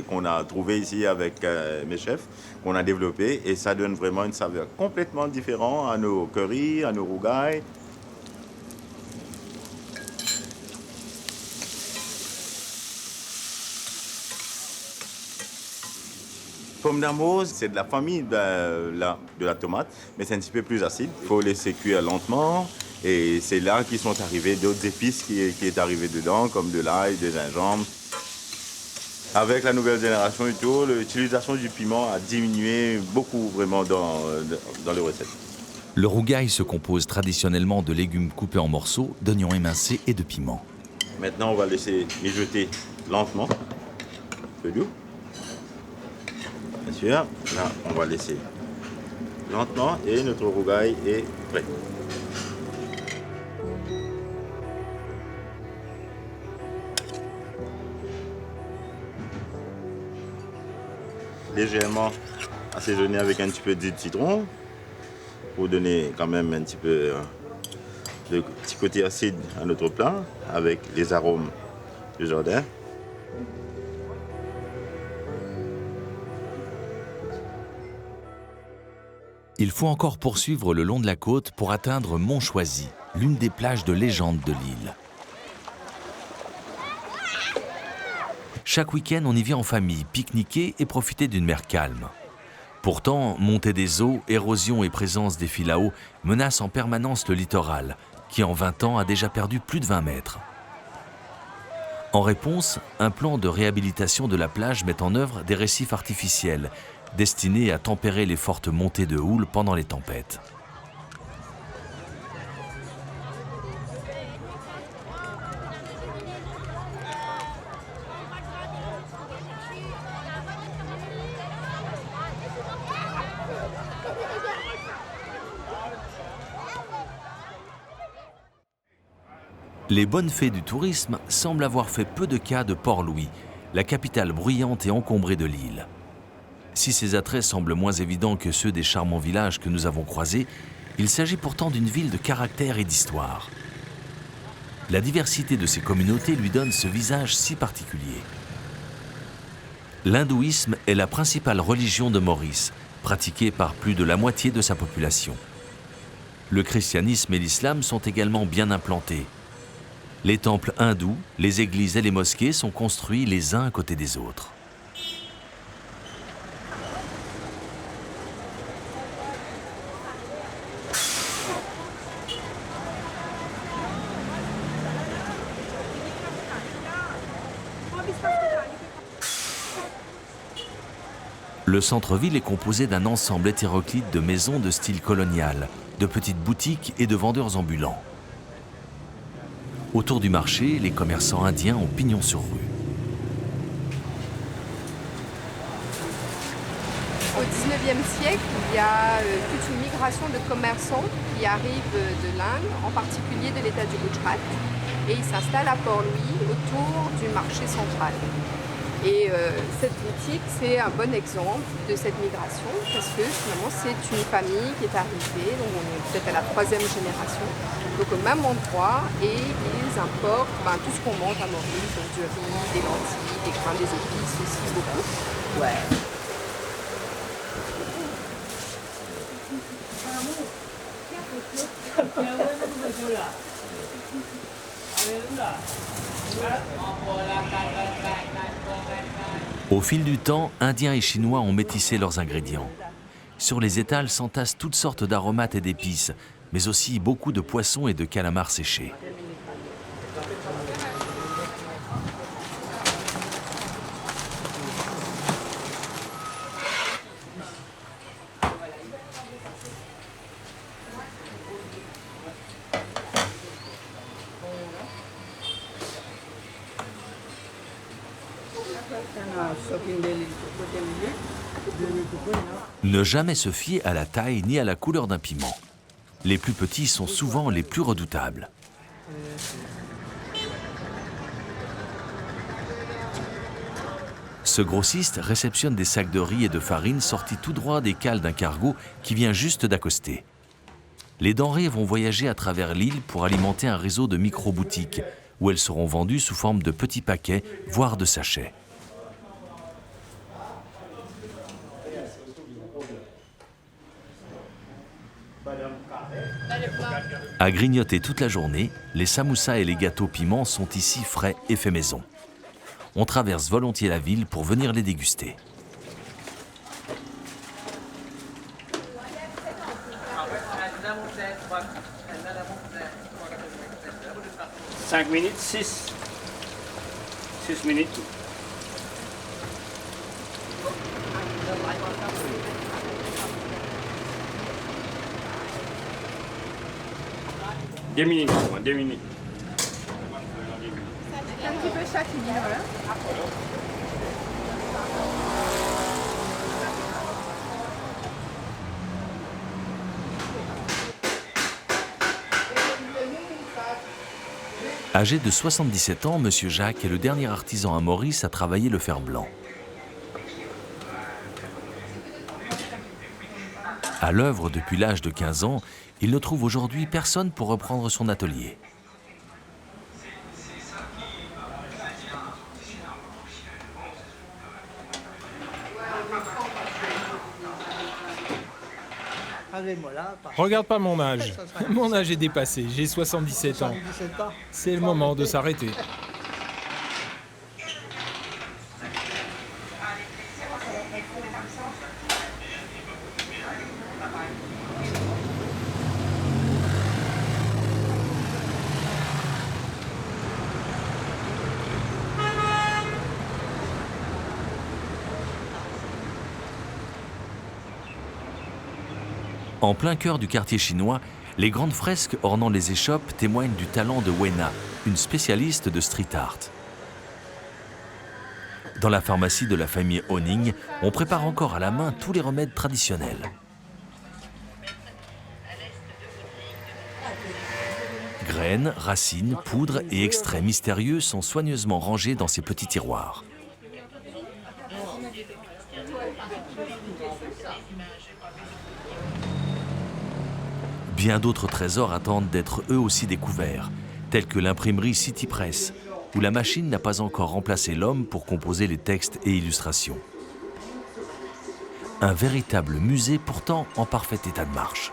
qu'on a trouvé ici avec mes chefs, qu'on a développé, et ça donne vraiment une saveur complètement différente à nos currys, à nos rougailles. Pomme d'amour, c'est de la famille de la tomate, mais c'est un petit peu plus acide. Il faut laisser cuire lentement. Et c'est là qu'ils sont arrivés d'autres épices qui est arrivé dedans, comme de l'ail, des gingembre. Avec la nouvelle génération et tout, l'utilisation du piment a diminué beaucoup vraiment dans les recettes. Le rougail se compose traditionnellement de légumes coupés en morceaux, d'oignons émincés et de piment. Maintenant, on va laisser mijoter lentement. Un peu doux. Bien sûr, là, on va laisser lentement et notre rougail est prêt. Légèrement assaisonné avec un petit peu de jus de citron pour donner quand même un petit peu de petit côté acide à notre plat avec les arômes du jardin. Il faut encore poursuivre le long de la côte pour atteindre Montchoisy, l'une des plages de légende de l'île. Chaque week-end, on y vient en famille, pique-niquer et profiter d'une mer calme. Pourtant, montée des eaux, érosion et présence des files à eau menacent en permanence le littoral, qui en 20 ans a déjà perdu plus de 20 mètres. En réponse, un plan de réhabilitation de la plage met en œuvre des récifs artificiels, destinés à tempérer les fortes montées de houle pendant les tempêtes. Les bonnes fées du tourisme semblent avoir fait peu de cas de Port-Louis, la capitale bruyante et encombrée de l'île. Si ces attraits semblent moins évidents que ceux des charmants villages que nous avons croisés, il s'agit pourtant d'une ville de caractère et d'histoire. La diversité de ses communautés lui donne ce visage si particulier. L'hindouisme est la principale religion de Maurice, pratiquée par plus de la moitié de sa population. Le christianisme et l'islam sont également bien implantés. Les temples hindous, les églises et les mosquées sont construits les uns à côté des autres. Le centre-ville est composé d'un ensemble hétéroclite de maisons de style colonial, de petites boutiques et de vendeurs ambulants. Autour du marché, les commerçants indiens ont pignon sur rue. Au XIXe siècle, il y a toute une migration de commerçants qui arrivent de l'Inde, en particulier de l'État du Gujarat, et ils s'installent à Port-Louis autour du marché central. Et cette boutique, c'est un bon exemple de cette migration parce que finalement, c'est une famille qui est arrivée, donc on est peut-être à la 3e génération, donc au même endroit, et ils importent tout ce qu'on mange à Maurice, donc du riz, des lentilles, des grains, des épices aussi beaucoup. Ouais. Au fil du temps, Indiens et Chinois ont métissé leurs ingrédients. Sur les étals s'entassent toutes sortes d'aromates et d'épices, mais aussi beaucoup de poissons et de calamars séchés. Ne jamais se fier à la taille ni à la couleur d'un piment. Les plus petits sont souvent les plus redoutables. Ce grossiste réceptionne des sacs de riz et de farine sortis tout droit des cales d'un cargo qui vient juste d'accoster. les denrées vont voyager à travers l'île pour alimenter un réseau de micro-boutiques, où elles seront vendues sous forme de petits paquets, voire de sachets. À grignoter toute la journée, les samoussas et les gâteaux piments sont ici frais et faits maison. On traverse volontiers la ville pour venir les déguster. « 5 minutes, 6 minutes. Deux minutes. Un petit peu chaque ligne, voilà. Âgé de 77 ans, M. Jacques est le dernier artisan à Maurice à travailler le fer blanc. À l'œuvre depuis l'âge de 15 ans, il ne trouve aujourd'hui personne pour reprendre son atelier. Regarde pas mon âge. Mon âge est dépassé, j'ai 77 ans. C'est le moment de s'arrêter. En plein cœur du quartier chinois, les grandes fresques ornant les échoppes témoignent du talent de Wena, une spécialiste de street art. Dans la pharmacie de la famille Honing, on prépare encore à la main tous les remèdes traditionnels. Graines, racines, poudres et extraits mystérieux sont soigneusement rangés dans ces petits tiroirs. Bien d'autres trésors attendent d'être eux aussi découverts, tels que l'imprimerie City Press, où la machine n'a pas encore remplacé l'homme pour composer les textes et illustrations. Un véritable musée pourtant en parfait état de marche.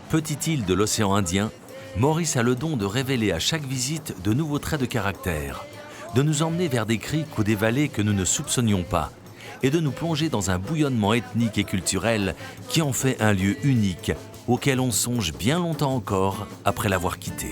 Petite île de l'océan Indien, Maurice a le don de révéler à chaque visite de nouveaux traits de caractère, de nous emmener vers des criques ou des vallées que nous ne soupçonnions pas, et de nous plonger dans un bouillonnement ethnique et culturel qui en fait un lieu unique auquel on songe bien longtemps encore après l'avoir quitté.